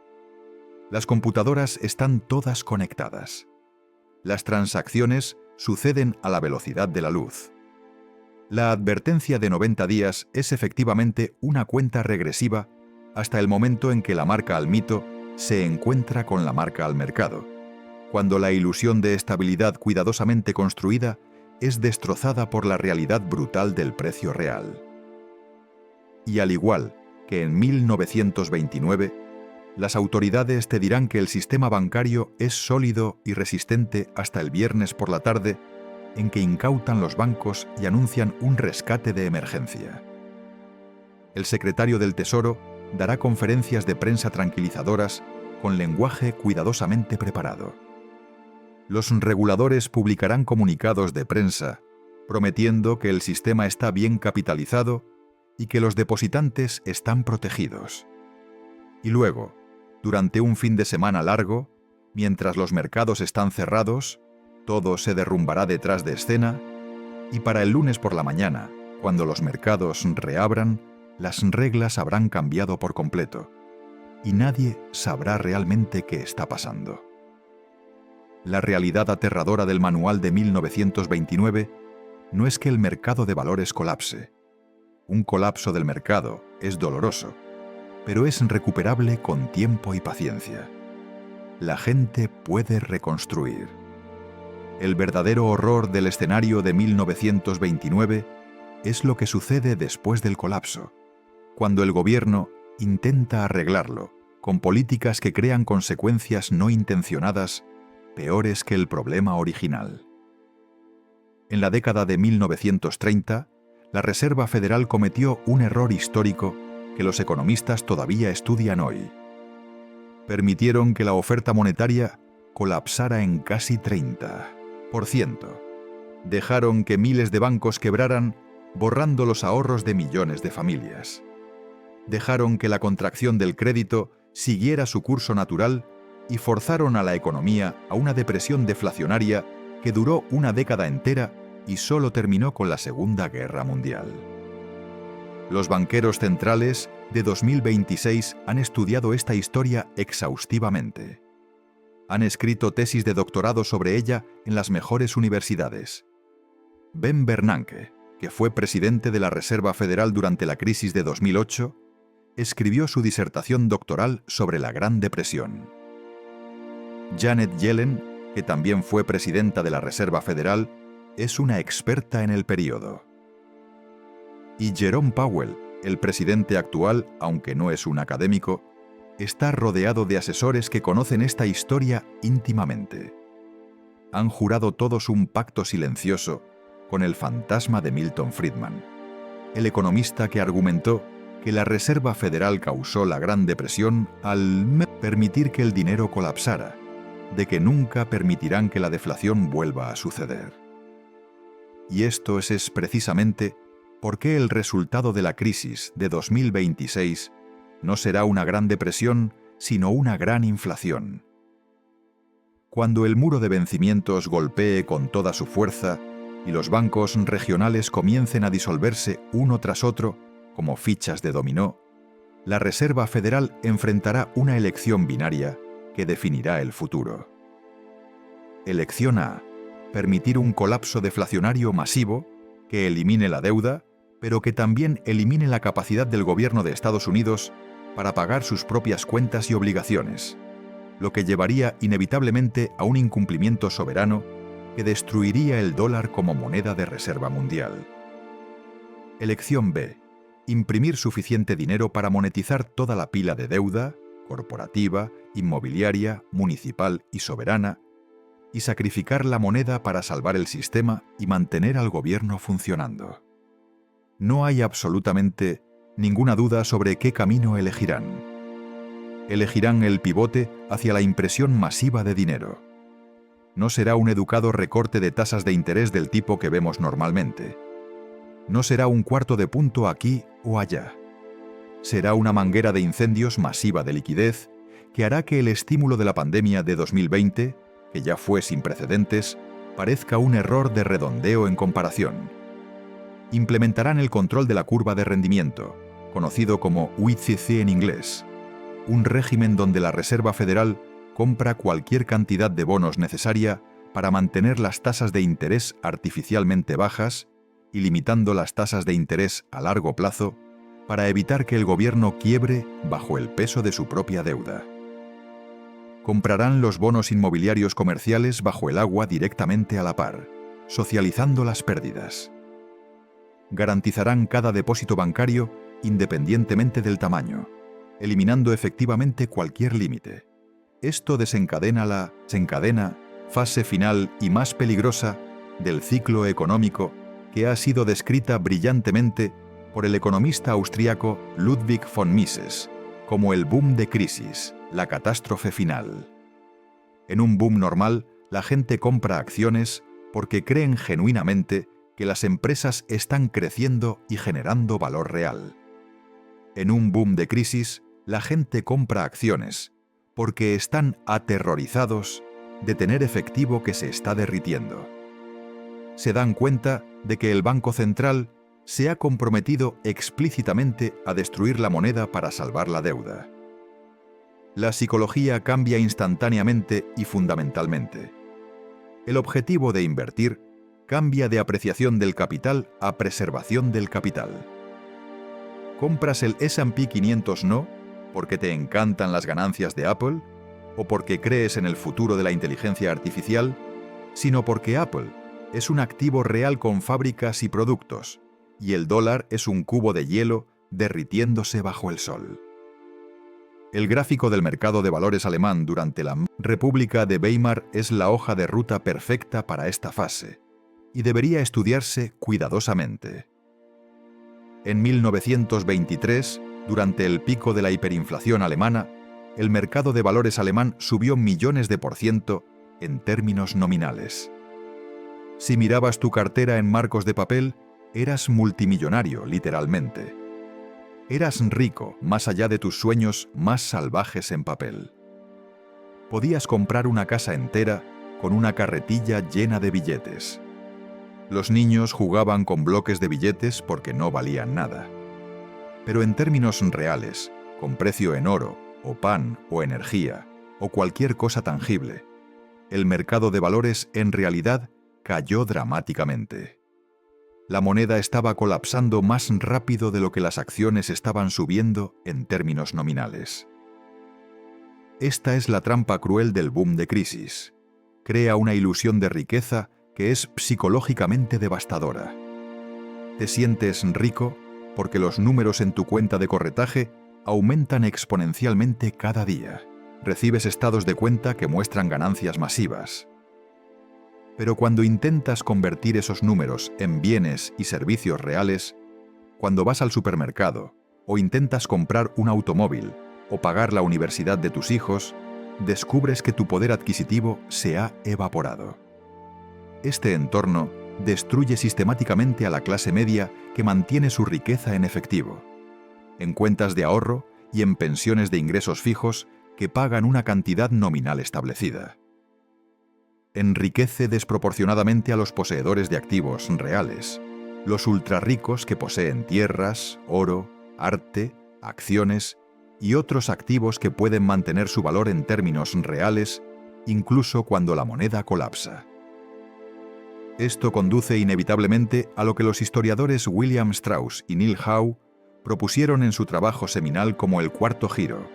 Las computadoras están todas conectadas. Las transacciones suceden a la velocidad de la luz. La advertencia de 90 días es efectivamente una cuenta regresiva hasta el momento en que la marca al mito se encuentra con la marca al mercado, cuando la ilusión de estabilidad cuidadosamente construida es destrozada por la realidad brutal del precio real. Y al igual que en 1929, las autoridades te dirán que el sistema bancario es sólido y resistente hasta el viernes por la tarde, en que incautan los bancos y anuncian un rescate de emergencia. El secretario del Tesoro dará conferencias de prensa tranquilizadoras con lenguaje cuidadosamente preparado. Los reguladores publicarán comunicados de prensa prometiendo que el sistema está bien capitalizado y que los depositantes están protegidos. Y luego, durante un fin de semana largo, mientras los mercados están cerrados, todo se derrumbará detrás de escena y para el lunes por la mañana, cuando los mercados reabran, las reglas habrán cambiado por completo y nadie sabrá realmente qué está pasando. La realidad aterradora del manual de 1929 no es que el mercado de valores colapse. Un colapso del mercado es doloroso, pero es recuperable con tiempo y paciencia. La gente puede reconstruir. El verdadero horror del escenario de 1929 es lo que sucede después del colapso, cuando el gobierno intenta arreglarlo con políticas que crean consecuencias no intencionadas peores que el problema original. En la década de 1930, la Reserva Federal cometió un error histórico que los economistas todavía estudian hoy. Permitieron que la oferta monetaria colapsara en casi 30%. Dejaron que miles de bancos quebraran, borrando los ahorros de millones de familias. Dejaron que la contracción del crédito siguiera su curso natural y forzaron a la economía a una depresión deflacionaria que duró una década entera y solo terminó con la Segunda Guerra Mundial. Los banqueros centrales de 2026 han estudiado esta historia exhaustivamente. Han escrito tesis de doctorado sobre ella en las mejores universidades. Ben Bernanke, que fue presidente de la Reserva Federal durante la crisis de 2008, escribió su disertación doctoral sobre la Gran Depresión. Janet Yellen, que también fue presidenta de la Reserva Federal, es una experta en el período. Y Jerome Powell, el presidente actual, aunque no es un académico, está rodeado de asesores que conocen esta historia íntimamente. Han jurado todos un pacto silencioso con el fantasma de Milton Friedman, el economista que argumentó que la Reserva Federal causó la Gran Depresión al permitir que el dinero colapsara, de que nunca permitirán que la deflación vuelva a suceder. Y esto es precisamente por qué el resultado de la crisis de 2026 no será una gran depresión, sino una gran inflación. Cuando el muro de vencimientos golpee con toda su fuerza y los bancos regionales comiencen a disolverse uno tras otro como fichas de dominó, la Reserva Federal enfrentará una elección binaria que definirá el futuro. Elección A: permitir un colapso deflacionario masivo que elimine la deuda, pero que también elimine la capacidad del gobierno de Estados Unidos para pagar sus propias cuentas y obligaciones, lo que llevaría inevitablemente a un incumplimiento soberano que destruiría el dólar como moneda de reserva mundial. Elección B: imprimir suficiente dinero para monetizar toda la pila de deuda, corporativa, inmobiliaria, municipal y soberana, y sacrificar la moneda para salvar el sistema y mantener al gobierno funcionando. No hay absolutamente ninguna duda sobre qué camino elegirán. Elegirán el pivote hacia la impresión masiva de dinero. No será un educado recorte de tasas de interés del tipo que vemos normalmente. No será un cuarto de punto aquí o allá. Será una manguera de incendios masiva de liquidez que hará que el estímulo de la pandemia de 2020, que ya fue sin precedentes, parezca un error de redondeo en comparación. Implementarán el control de la curva de rendimiento, conocido como WCC en inglés, un régimen donde la Reserva Federal compra cualquier cantidad de bonos necesaria para mantener las tasas de interés artificialmente bajas y limitando las tasas de interés a largo plazo para evitar que el gobierno quiebre bajo el peso de su propia deuda. Comprarán los bonos inmobiliarios comerciales bajo el agua directamente a la par, socializando las pérdidas. Garantizarán cada depósito bancario independientemente del tamaño, eliminando efectivamente cualquier límite. Esto desencadena fase final y más peligrosa del ciclo económico que ha sido descrita brillantemente por el economista austríaco Ludwig von Mises como el boom de crisis, la catástrofe final. En un boom normal, la gente compra acciones porque creen genuinamente que las empresas están creciendo y generando valor real. En un boom de crisis, la gente compra acciones porque están aterrorizados de tener efectivo que se está derritiendo. Se dan cuenta de que el Banco Central se ha comprometido explícitamente a destruir la moneda para salvar la deuda. La psicología cambia instantáneamente y fundamentalmente. El objetivo de invertir cambia de apreciación del capital a preservación del capital. ¿Compras el S&P 500 no porque te encantan las ganancias de Apple o porque crees en el futuro de la inteligencia artificial, sino porque Apple es un activo real con fábricas y productos, y el dólar es un cubo de hielo derritiéndose bajo el sol? El gráfico del mercado de valores alemán durante la República de Weimar es la hoja de ruta perfecta para esta fase, y debería estudiarse cuidadosamente. En 1923, durante el pico de la hiperinflación alemana, el mercado de valores alemán subió millones de % en términos nominales. Si mirabas tu cartera en marcos de papel, eras multimillonario, literalmente. Eras rico más allá de tus sueños más salvajes en papel. Podías comprar una casa entera con una carretilla llena de billetes. Los niños jugaban con bloques de billetes porque no valían nada. Pero en términos reales, con precio en oro, o pan, o energía, o cualquier cosa tangible, el mercado de valores en realidad cayó dramáticamente. La moneda estaba colapsando más rápido de lo que las acciones estaban subiendo en términos nominales. Esta es la trampa cruel del boom de crisis. Crea una ilusión de riqueza que es psicológicamente devastadora. Te sientes rico porque los números en tu cuenta de corretaje aumentan exponencialmente cada día. Recibes estados de cuenta que muestran ganancias masivas. Pero cuando intentas convertir esos números en bienes y servicios reales, cuando vas al supermercado o intentas comprar un automóvil o pagar la universidad de tus hijos, descubres que tu poder adquisitivo se ha evaporado. Este entorno destruye sistemáticamente a la clase media que mantiene su riqueza en efectivo, en cuentas de ahorro y en pensiones de ingresos fijos que pagan una cantidad nominal establecida. Enriquece desproporcionadamente a los poseedores de activos reales, los ultrarricos que poseen tierras, oro, arte, acciones y otros activos que pueden mantener su valor en términos reales, incluso cuando la moneda colapsa. Esto conduce inevitablemente a lo que los historiadores William Strauss y Neil Howe propusieron en su trabajo seminal como el cuarto giro.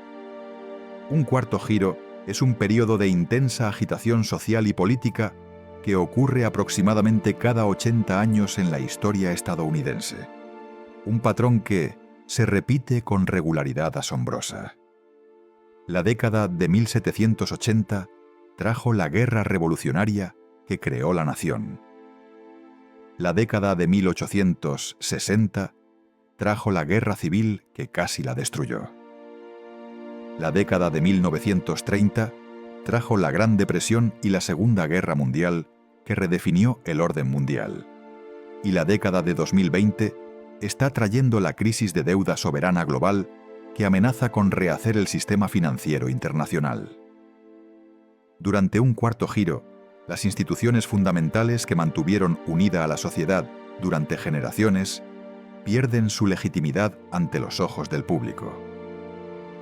Un cuarto giro es un período de intensa agitación social y política que ocurre aproximadamente cada 80 años en la historia estadounidense. Un patrón que se repite con regularidad asombrosa. La década de 1780 trajo la guerra revolucionaria que creó la nación. La década de 1860 trajo la guerra civil que casi la destruyó. La década de 1930 trajo la Gran Depresión y la Segunda Guerra Mundial, que redefinió el orden mundial. Y la década de 2020 está trayendo la crisis de deuda soberana global que amenaza con rehacer el sistema financiero internacional. Durante un cuarto giro, las instituciones fundamentales que mantuvieron unida a la sociedad durante generaciones pierden su legitimidad ante los ojos del público.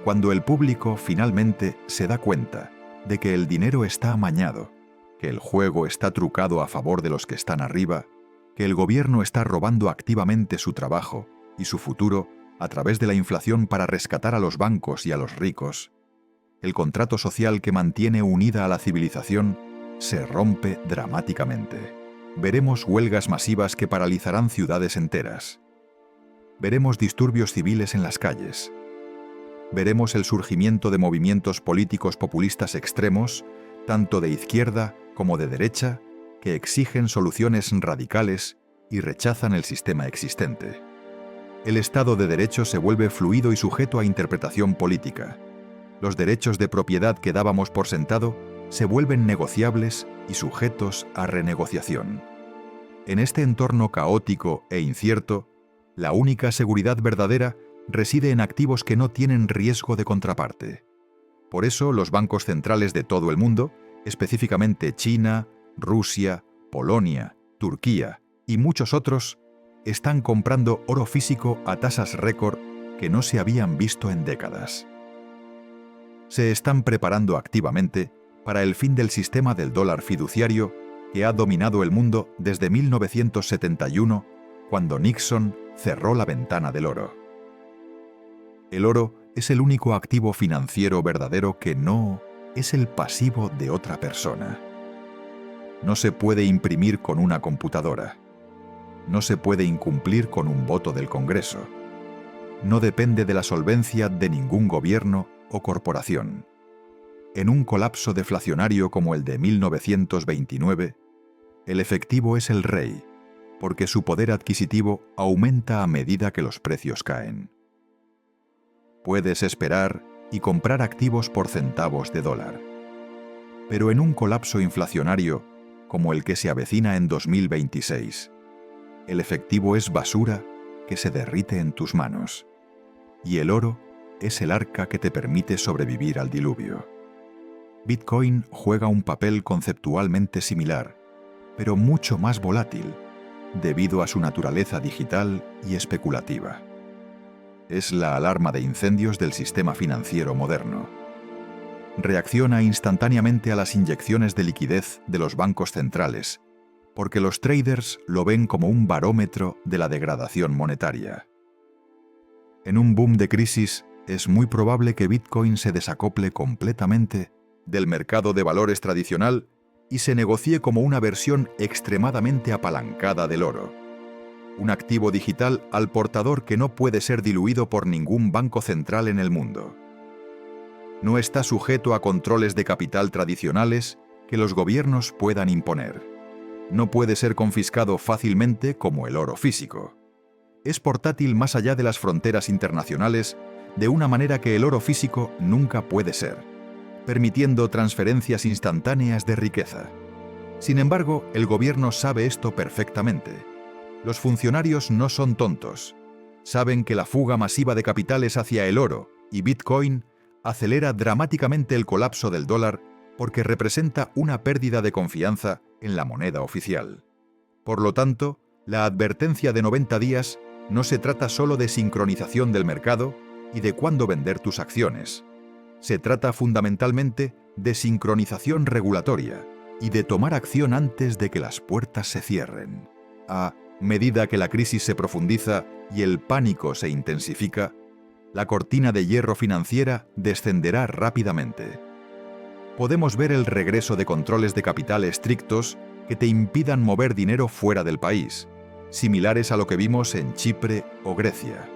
Cuando el público finalmente se da cuenta de que el dinero está amañado, que el juego está trucado a favor de los que están arriba, que el gobierno está robando activamente su trabajo y su futuro a través de la inflación para rescatar a los bancos y a los ricos, el contrato social que mantiene unida a la civilización se rompe dramáticamente. Veremos huelgas masivas que paralizarán ciudades enteras. Veremos disturbios civiles en las calles. Veremos el surgimiento de movimientos políticos populistas extremos, tanto de izquierda como de derecha, que exigen soluciones radicales y rechazan el sistema existente. El Estado de Derecho se vuelve fluido y sujeto a interpretación política. Los derechos de propiedad que dábamos por sentado se vuelven negociables y sujetos a renegociación. En este entorno caótico e incierto, la única seguridad verdadera reside en activos que no tienen riesgo de contraparte. Por eso, los bancos centrales de todo el mundo, específicamente China, Rusia, Polonia, Turquía y muchos otros, están comprando oro físico a tasas récord que no se habían visto en décadas. Se están preparando activamente para el fin del sistema del dólar fiduciario que ha dominado el mundo desde 1971, cuando Nixon cerró la ventana del oro. El oro es el único activo financiero verdadero que no es el pasivo de otra persona. No se puede imprimir con una computadora. No se puede incumplir con un voto del Congreso. No depende de la solvencia de ningún gobierno o corporación. En un colapso deflacionario como el de 1929, el efectivo es el rey, porque su poder adquisitivo aumenta a medida que los precios caen. Puedes esperar y comprar activos por centavos de dólar. Pero en un colapso inflacionario como el que se avecina en 2026, el efectivo es basura que se derrite en tus manos, y el oro es el arca que te permite sobrevivir al diluvio. Bitcoin juega un papel conceptualmente similar, pero mucho más volátil, debido a su naturaleza digital y especulativa. Es la alarma de incendios del sistema financiero moderno. Reacciona instantáneamente a las inyecciones de liquidez de los bancos centrales, porque los traders lo ven como un barómetro de la degradación monetaria. En un boom de crisis, es muy probable que Bitcoin se desacople completamente del mercado de valores tradicional y se negocie como una versión extremadamente apalancada del oro. Un activo digital al portador que no puede ser diluido por ningún banco central en el mundo. No está sujeto a controles de capital tradicionales que los gobiernos puedan imponer. No puede ser confiscado fácilmente como el oro físico. Es portátil más allá de las fronteras internacionales de una manera que el oro físico nunca puede ser, permitiendo transferencias instantáneas de riqueza. Sin embargo, el gobierno sabe esto perfectamente. Los funcionarios no son tontos. Saben que la fuga masiva de capitales hacia el oro y Bitcoin acelera dramáticamente el colapso del dólar porque representa una pérdida de confianza en la moneda oficial. Por lo tanto, la advertencia de 90 días no se trata solo de sincronización del mercado y de cuándo vender tus acciones. Se trata fundamentalmente de sincronización regulatoria y de tomar acción antes de que las puertas se cierren. A medida que la crisis se profundiza y el pánico se intensifica, la cortina de hierro financiera descenderá rápidamente. Podemos ver el regreso de controles de capital estrictos que te impidan mover dinero fuera del país, similares a lo que vimos en Chipre o Grecia.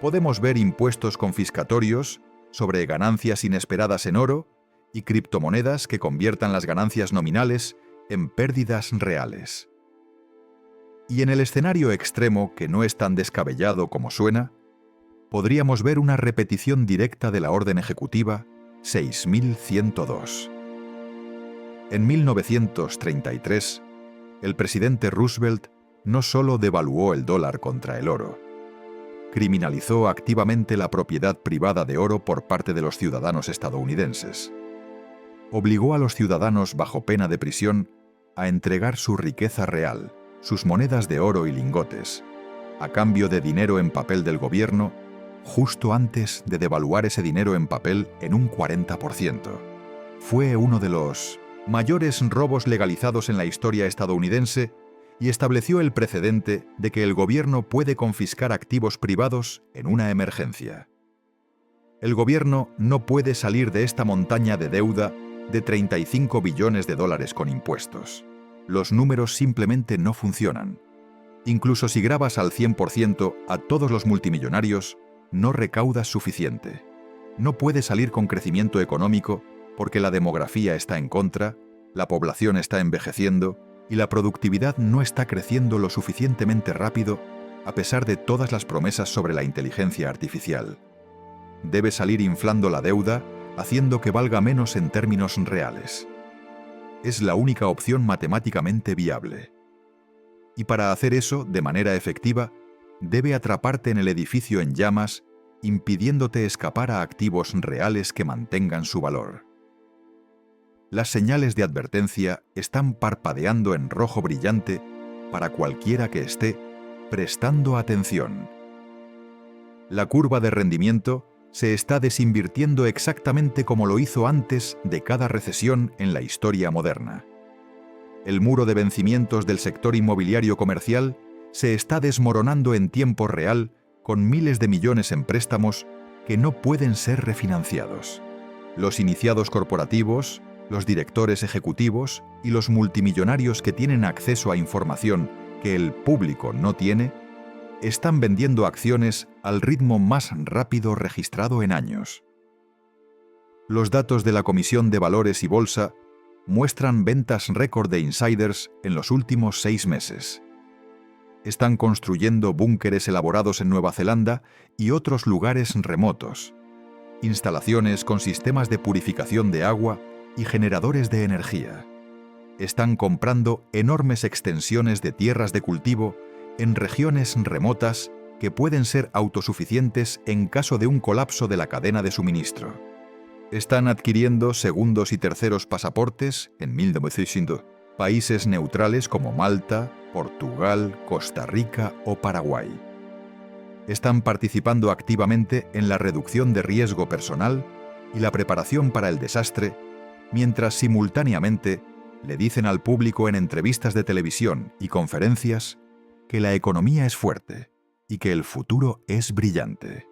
Podemos ver impuestos confiscatorios sobre ganancias inesperadas en oro y criptomonedas que conviertan las ganancias nominales en pérdidas reales. Y en el escenario extremo, que no es tan descabellado como suena, podríamos ver una repetición directa de la orden ejecutiva 6102. En 1933, el presidente Roosevelt no solo devaluó el dólar contra el oro, criminalizó activamente la propiedad privada de oro por parte de los ciudadanos estadounidenses. Obligó a los ciudadanos bajo pena de prisión a entregar su riqueza real, sus monedas de oro y lingotes, a cambio de dinero en papel del gobierno, justo antes de devaluar ese dinero en papel en un 40%. Fue uno de los mayores robos legalizados en la historia estadounidense y estableció el precedente de que el gobierno puede confiscar activos privados en una emergencia. El gobierno no puede salir de esta montaña de deuda de 35 billones de dólares con impuestos. Los números simplemente no funcionan. Incluso si grabas al 100% a todos los multimillonarios, no recaudas suficiente. No puede salir con crecimiento económico porque la demografía está en contra, la población está envejeciendo y la productividad no está creciendo lo suficientemente rápido a pesar de todas las promesas sobre la inteligencia artificial. Debe salir inflando la deuda, haciendo que valga menos en términos reales. Es la única opción matemáticamente viable. Y para hacer eso de manera efectiva, debe atraparte en el edificio en llamas, impidiéndote escapar a activos reales que mantengan su valor. Las señales de advertencia están parpadeando en rojo brillante para cualquiera que esté prestando atención. La curva de rendimiento se está desinvirtiendo exactamente como lo hizo antes de cada recesión en la historia moderna. El muro de vencimientos del sector inmobiliario comercial se está desmoronando en tiempo real con miles de millones en préstamos que no pueden ser refinanciados. Los iniciados corporativos, los directores ejecutivos y los multimillonarios que tienen acceso a información que el público no tiene, están vendiendo acciones al ritmo más rápido registrado en años. Los datos de la Comisión de Valores y Bolsa muestran ventas récord de insiders en los últimos 6 meses. Están construyendo búnkeres elaborados en Nueva Zelanda y otros lugares remotos, instalaciones con sistemas de purificación de agua y generadores de energía. Están comprando enormes extensiones de tierras de cultivo en regiones remotas que pueden ser autosuficientes en caso de un colapso de la cadena de suministro. Están adquiriendo segundos y terceros pasaportes en 1900 países neutrales como Malta, Portugal, Costa Rica o Paraguay. Están participando activamente en la reducción de riesgo personal y la preparación para el desastre, mientras simultáneamente Le dicen al público en entrevistas de televisión y conferencias que la economía es fuerte y que el futuro es brillante.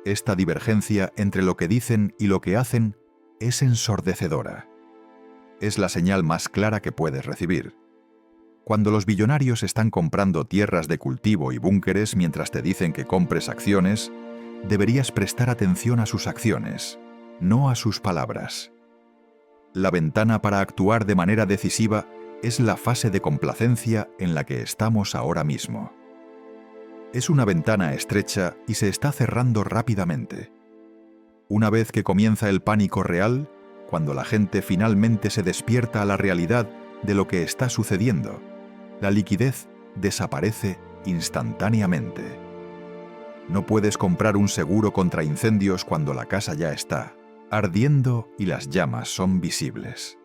Esta divergencia entre lo que dicen y lo que hacen es ensordecedora. Es la señal más clara que puedes recibir. Cuando los billonarios están comprando tierras de cultivo y búnkeres mientras te dicen que compres acciones, deberías prestar atención a sus acciones, no a sus palabras. La ventana para actuar de manera decisiva es la fase de complacencia en la que estamos ahora mismo. Es una ventana estrecha y se está cerrando rápidamente. Una vez que comienza el pánico real, cuando la gente finalmente se despierta a la realidad de lo que está sucediendo, la liquidez desaparece instantáneamente. No puedes comprar un seguro contra incendios cuando la casa ya está ardiendo y las llamas son visibles.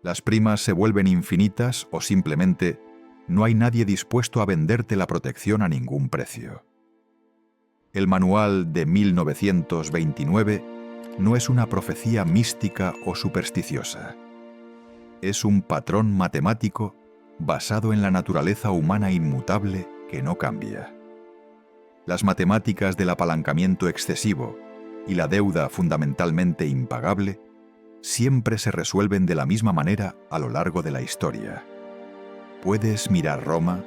Las primas se vuelven infinitas o simplemente no hay nadie dispuesto a venderte la protección a ningún precio. El manual de 1929 no es una profecía mística o supersticiosa. Es un patrón matemático basado en la naturaleza humana inmutable que no cambia. Las matemáticas del apalancamiento excesivo y la deuda fundamentalmente impagable siempre se resuelven de la misma manera a lo largo de la historia. Puedes mirar Roma,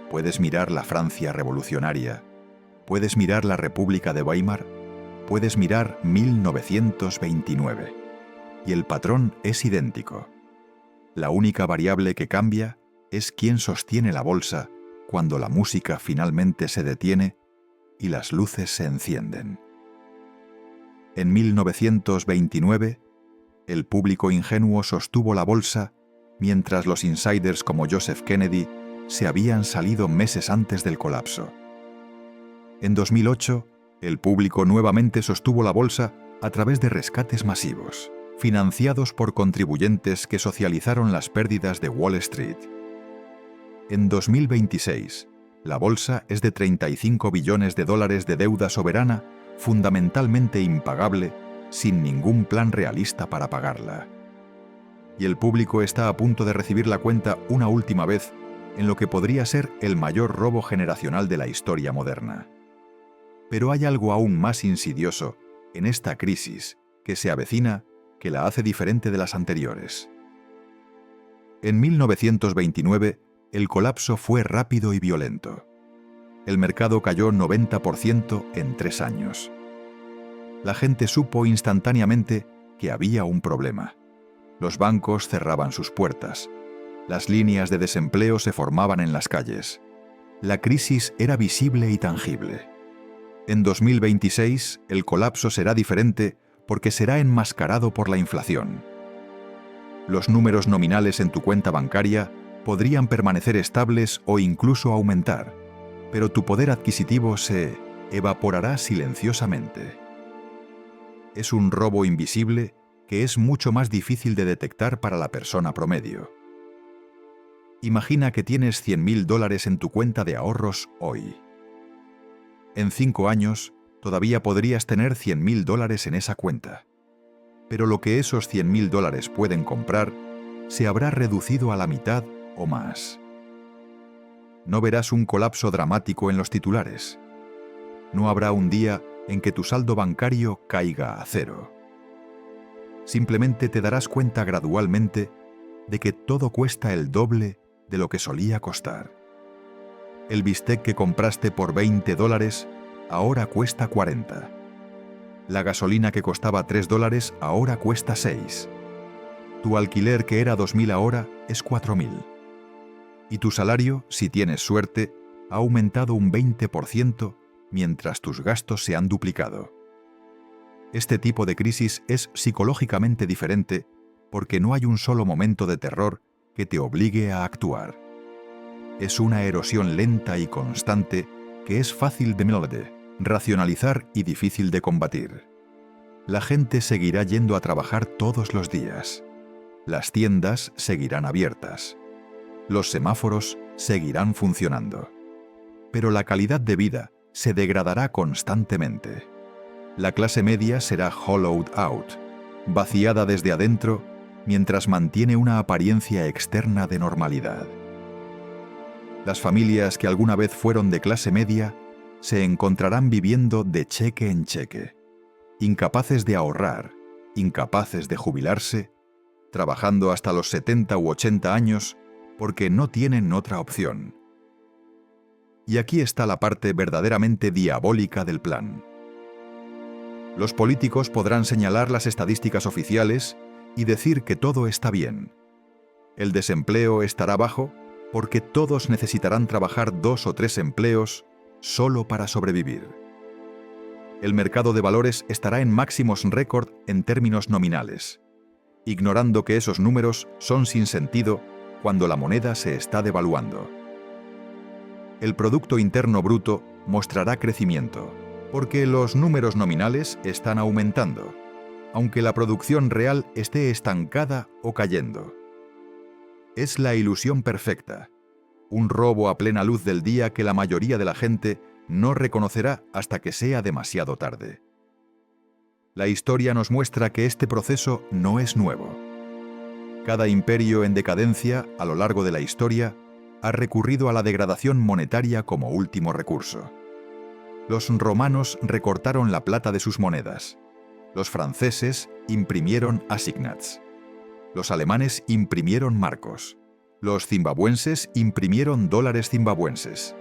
puedes mirar la Francia revolucionaria, puedes mirar la República de Weimar, puedes mirar 1929. Y el patrón es idéntico. La única variable que cambia es quién sostiene la bolsa cuando la música finalmente se detiene y las luces se encienden. En 1929, el público ingenuo sostuvo la bolsa mientras los insiders como Joseph Kennedy se habían salido meses antes del colapso. En 2008, el público nuevamente sostuvo la bolsa a través de rescates masivos, financiados por contribuyentes que socializaron las pérdidas de Wall Street. En 2026, la bolsa es de 35 billones de dólares de deuda soberana fundamentalmente impagable, sin ningún plan realista para pagarla. Y el público está a punto de recibir la cuenta una última vez en lo que podría ser el mayor robo generacional de la historia moderna. Pero hay algo aún más insidioso en esta crisis que se avecina que la hace diferente de las anteriores. En 1929, el colapso fue rápido y violento. El mercado cayó 90% en 3 años. La gente supo instantáneamente que había un problema. Los bancos cerraban sus puertas. Las líneas de desempleo se formaban en las calles. La crisis era visible y tangible. En 2026, el colapso será diferente porque será enmascarado por la inflación. Los números nominales en tu cuenta bancaria podrían permanecer estables o incluso aumentar, pero tu poder adquisitivo se evaporará silenciosamente. Es un robo invisible que es mucho más difícil de detectar para la persona promedio. Imagina que tienes $100.000 en tu cuenta de ahorros hoy. En 5 años, todavía podrías tener $100.000 en esa cuenta. Pero lo que esos $100.000 pueden comprar se habrá reducido a la mitad o más. No verás un colapso dramático en los titulares. No habrá un día en que tu saldo bancario caiga a cero. Simplemente te darás cuenta gradualmente de que todo cuesta el doble de lo que solía costar. El bistec que compraste por $20 ahora cuesta 40. La gasolina que costaba $3 ahora cuesta 6. Tu alquiler que era 2.000 ahora es 4.000. Y tu salario, si tienes suerte, ha aumentado un 20% mientras tus gastos se han duplicado. Este tipo de crisis es psicológicamente diferente porque no hay un solo momento de terror que te obligue a actuar. Es una erosión lenta y constante que es fácil de racionalizar y difícil de combatir. La gente seguirá yendo a trabajar todos los días. Las tiendas seguirán abiertas. Los semáforos seguirán funcionando. Pero la calidad de vida se degradará constantemente. La clase media será hollowed out, vaciada desde adentro, mientras mantiene una apariencia externa de normalidad. Las familias que alguna vez fueron de clase media se encontrarán viviendo de cheque en cheque, incapaces de ahorrar, incapaces de jubilarse, trabajando hasta los 70 u 80 años porque no tienen otra opción. Y aquí está la parte verdaderamente diabólica del plan. Los políticos podrán señalar las estadísticas oficiales y decir que todo está bien. El desempleo estará bajo porque todos necesitarán trabajar 2 o 3 empleos solo para sobrevivir. El mercado de valores estará en máximos récord en términos nominales, ignorando que esos números son sin sentido cuando la moneda se está devaluando. El Producto Interno Bruto mostrará crecimiento, porque los números nominales están aumentando, aunque la producción real esté estancada o cayendo. Es la ilusión perfecta, un robo a plena luz del día que la mayoría de la gente no reconocerá hasta que sea demasiado tarde. La historia nos muestra que este proceso no es nuevo. Cada imperio en decadencia a lo largo de la historia ha recurrido a la degradación monetaria como último recurso. Los romanos recortaron la plata de sus monedas. Los franceses imprimieron assignats. Los alemanes imprimieron marcos. Los zimbabuenses imprimieron dólares zimbabuenses.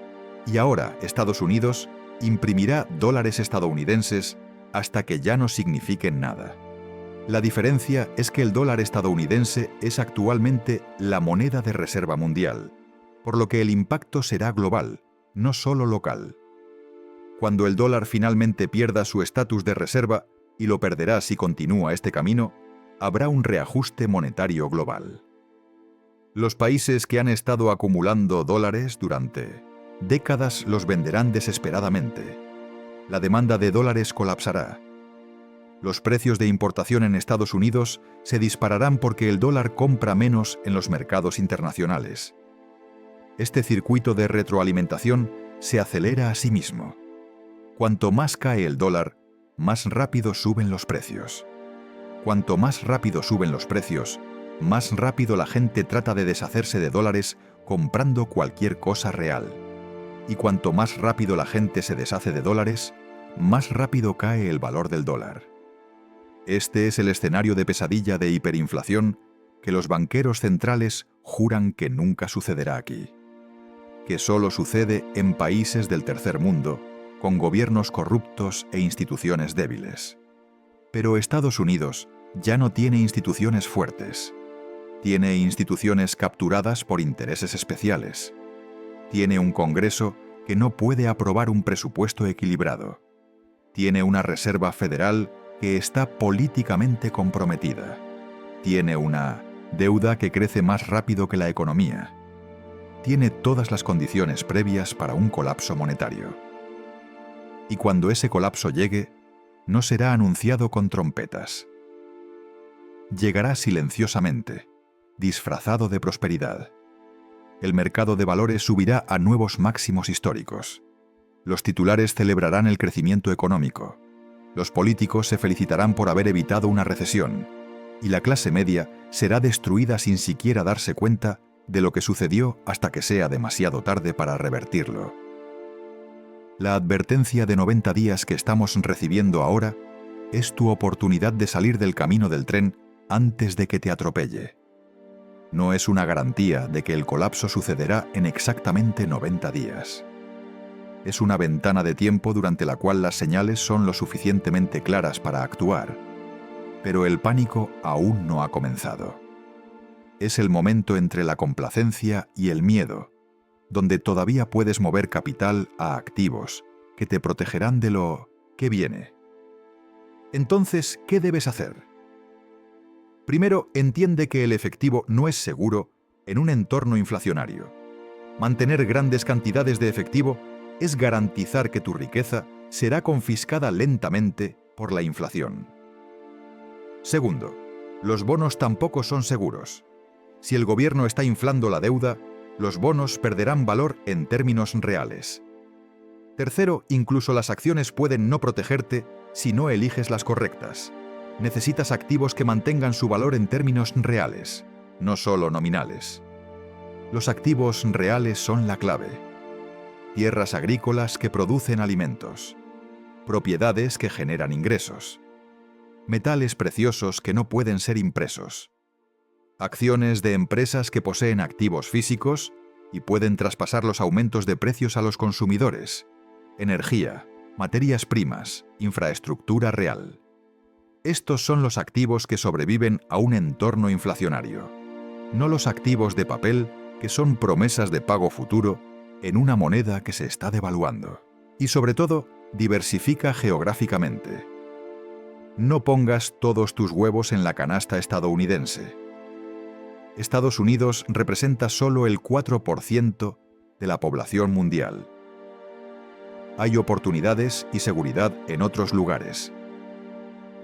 Y ahora Estados Unidos imprimirá dólares estadounidenses hasta que ya no signifiquen nada. La diferencia es que el dólar estadounidense es actualmente la moneda de reserva mundial, por lo que el impacto será global, no solo local. Cuando el dólar finalmente pierda su estatus de reserva, y lo perderá si continúa este camino, habrá un reajuste monetario global. Los países que han estado acumulando dólares durante décadas los venderán desesperadamente. La demanda de dólares colapsará. Los precios de importación en Estados Unidos se dispararán porque el dólar compra menos en los mercados internacionales. Este circuito de retroalimentación se acelera a sí mismo. Cuanto más cae el dólar, más rápido suben los precios. Cuanto más rápido suben los precios, más rápido la gente trata de deshacerse de dólares comprando cualquier cosa real. Y cuanto más rápido la gente se deshace de dólares, más rápido cae el valor del dólar. Este es el escenario de pesadilla de hiperinflación que los banqueros centrales juran que nunca sucederá aquí. Que solo sucede en países del tercer mundo, con gobiernos corruptos e instituciones débiles. Pero Estados Unidos ya no tiene instituciones fuertes. Tiene instituciones capturadas por intereses especiales. Tiene un Congreso que no puede aprobar un presupuesto equilibrado. Tiene una Reserva Federal que está políticamente comprometida. Tiene una deuda que crece más rápido que la economía. Tiene todas las condiciones previas para un colapso monetario. Y cuando ese colapso llegue, no será anunciado con trompetas. Llegará silenciosamente, disfrazado de prosperidad. El mercado de valores subirá a nuevos máximos históricos. Los titulares celebrarán el crecimiento económico. Los políticos se felicitarán por haber evitado una recesión. Y la clase media será destruida sin siquiera darse cuenta de lo que sucedió hasta que sea demasiado tarde para revertirlo. La advertencia de 90 días que estamos recibiendo ahora es tu oportunidad de salir del camino del tren antes de que te atropelle. No es una garantía de que el colapso sucederá en exactamente 90 días. Es una ventana de tiempo durante la cual las señales son lo suficientemente claras para actuar, pero el pánico aún no ha comenzado. Es el momento entre la complacencia y el miedo, donde todavía puedes mover capital a activos que te protegerán de lo que viene. Entonces, ¿qué debes hacer? Primero, entiende que el efectivo no es seguro en un entorno inflacionario. Mantener grandes cantidades de efectivo es garantizar que tu riqueza será confiscada lentamente por la inflación. Segundo, los bonos tampoco son seguros. Si el gobierno está inflando la deuda, los bonos perderán valor en términos reales. Tercero, incluso las acciones pueden no protegerte si no eliges las correctas. Necesitas activos que mantengan su valor en términos reales, no solo nominales. Los activos reales son la clave. Tierras agrícolas que producen alimentos. Propiedades que generan ingresos. Metales preciosos que no pueden ser impresos. Acciones de empresas que poseen activos físicos y pueden traspasar los aumentos de precios a los consumidores. Energía, materias primas, infraestructura real. Estos son los activos que sobreviven a un entorno inflacionario, no los activos de papel que son promesas de pago futuro en una moneda que se está devaluando. Y sobre todo, diversifica geográficamente. No pongas todos tus huevos en la canasta estadounidense. Estados Unidos representa solo el 4% de la población mundial. Hay oportunidades y seguridad en otros lugares.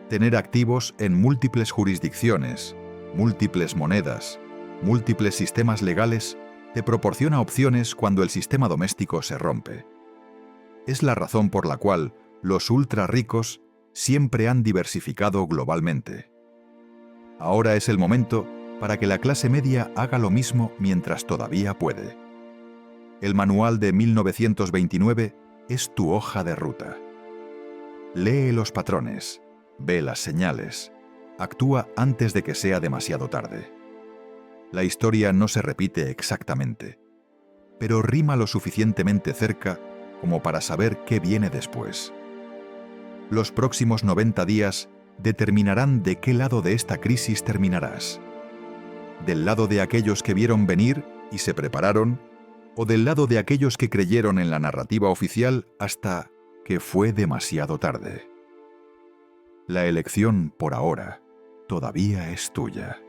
Tener activos en múltiples jurisdicciones, múltiples monedas, múltiples sistemas legales te proporciona opciones cuando el sistema doméstico se rompe. Es la razón por la cual los ultra ricos siempre han diversificado globalmente. Ahora es el momento para que la clase media haga lo mismo mientras todavía puede. El manual de 1929 es tu hoja de ruta. Lee los patrones, ve las señales, actúa antes de que sea demasiado tarde. La historia no se repite exactamente, pero rima lo suficientemente cerca como para saber qué viene después. Los próximos 90 días determinarán de qué lado de esta crisis terminarás. ¿Del lado de aquellos que vieron venir y se prepararon, o del lado de aquellos que creyeron en la narrativa oficial hasta que fue demasiado tarde? La elección, por ahora, todavía es tuya.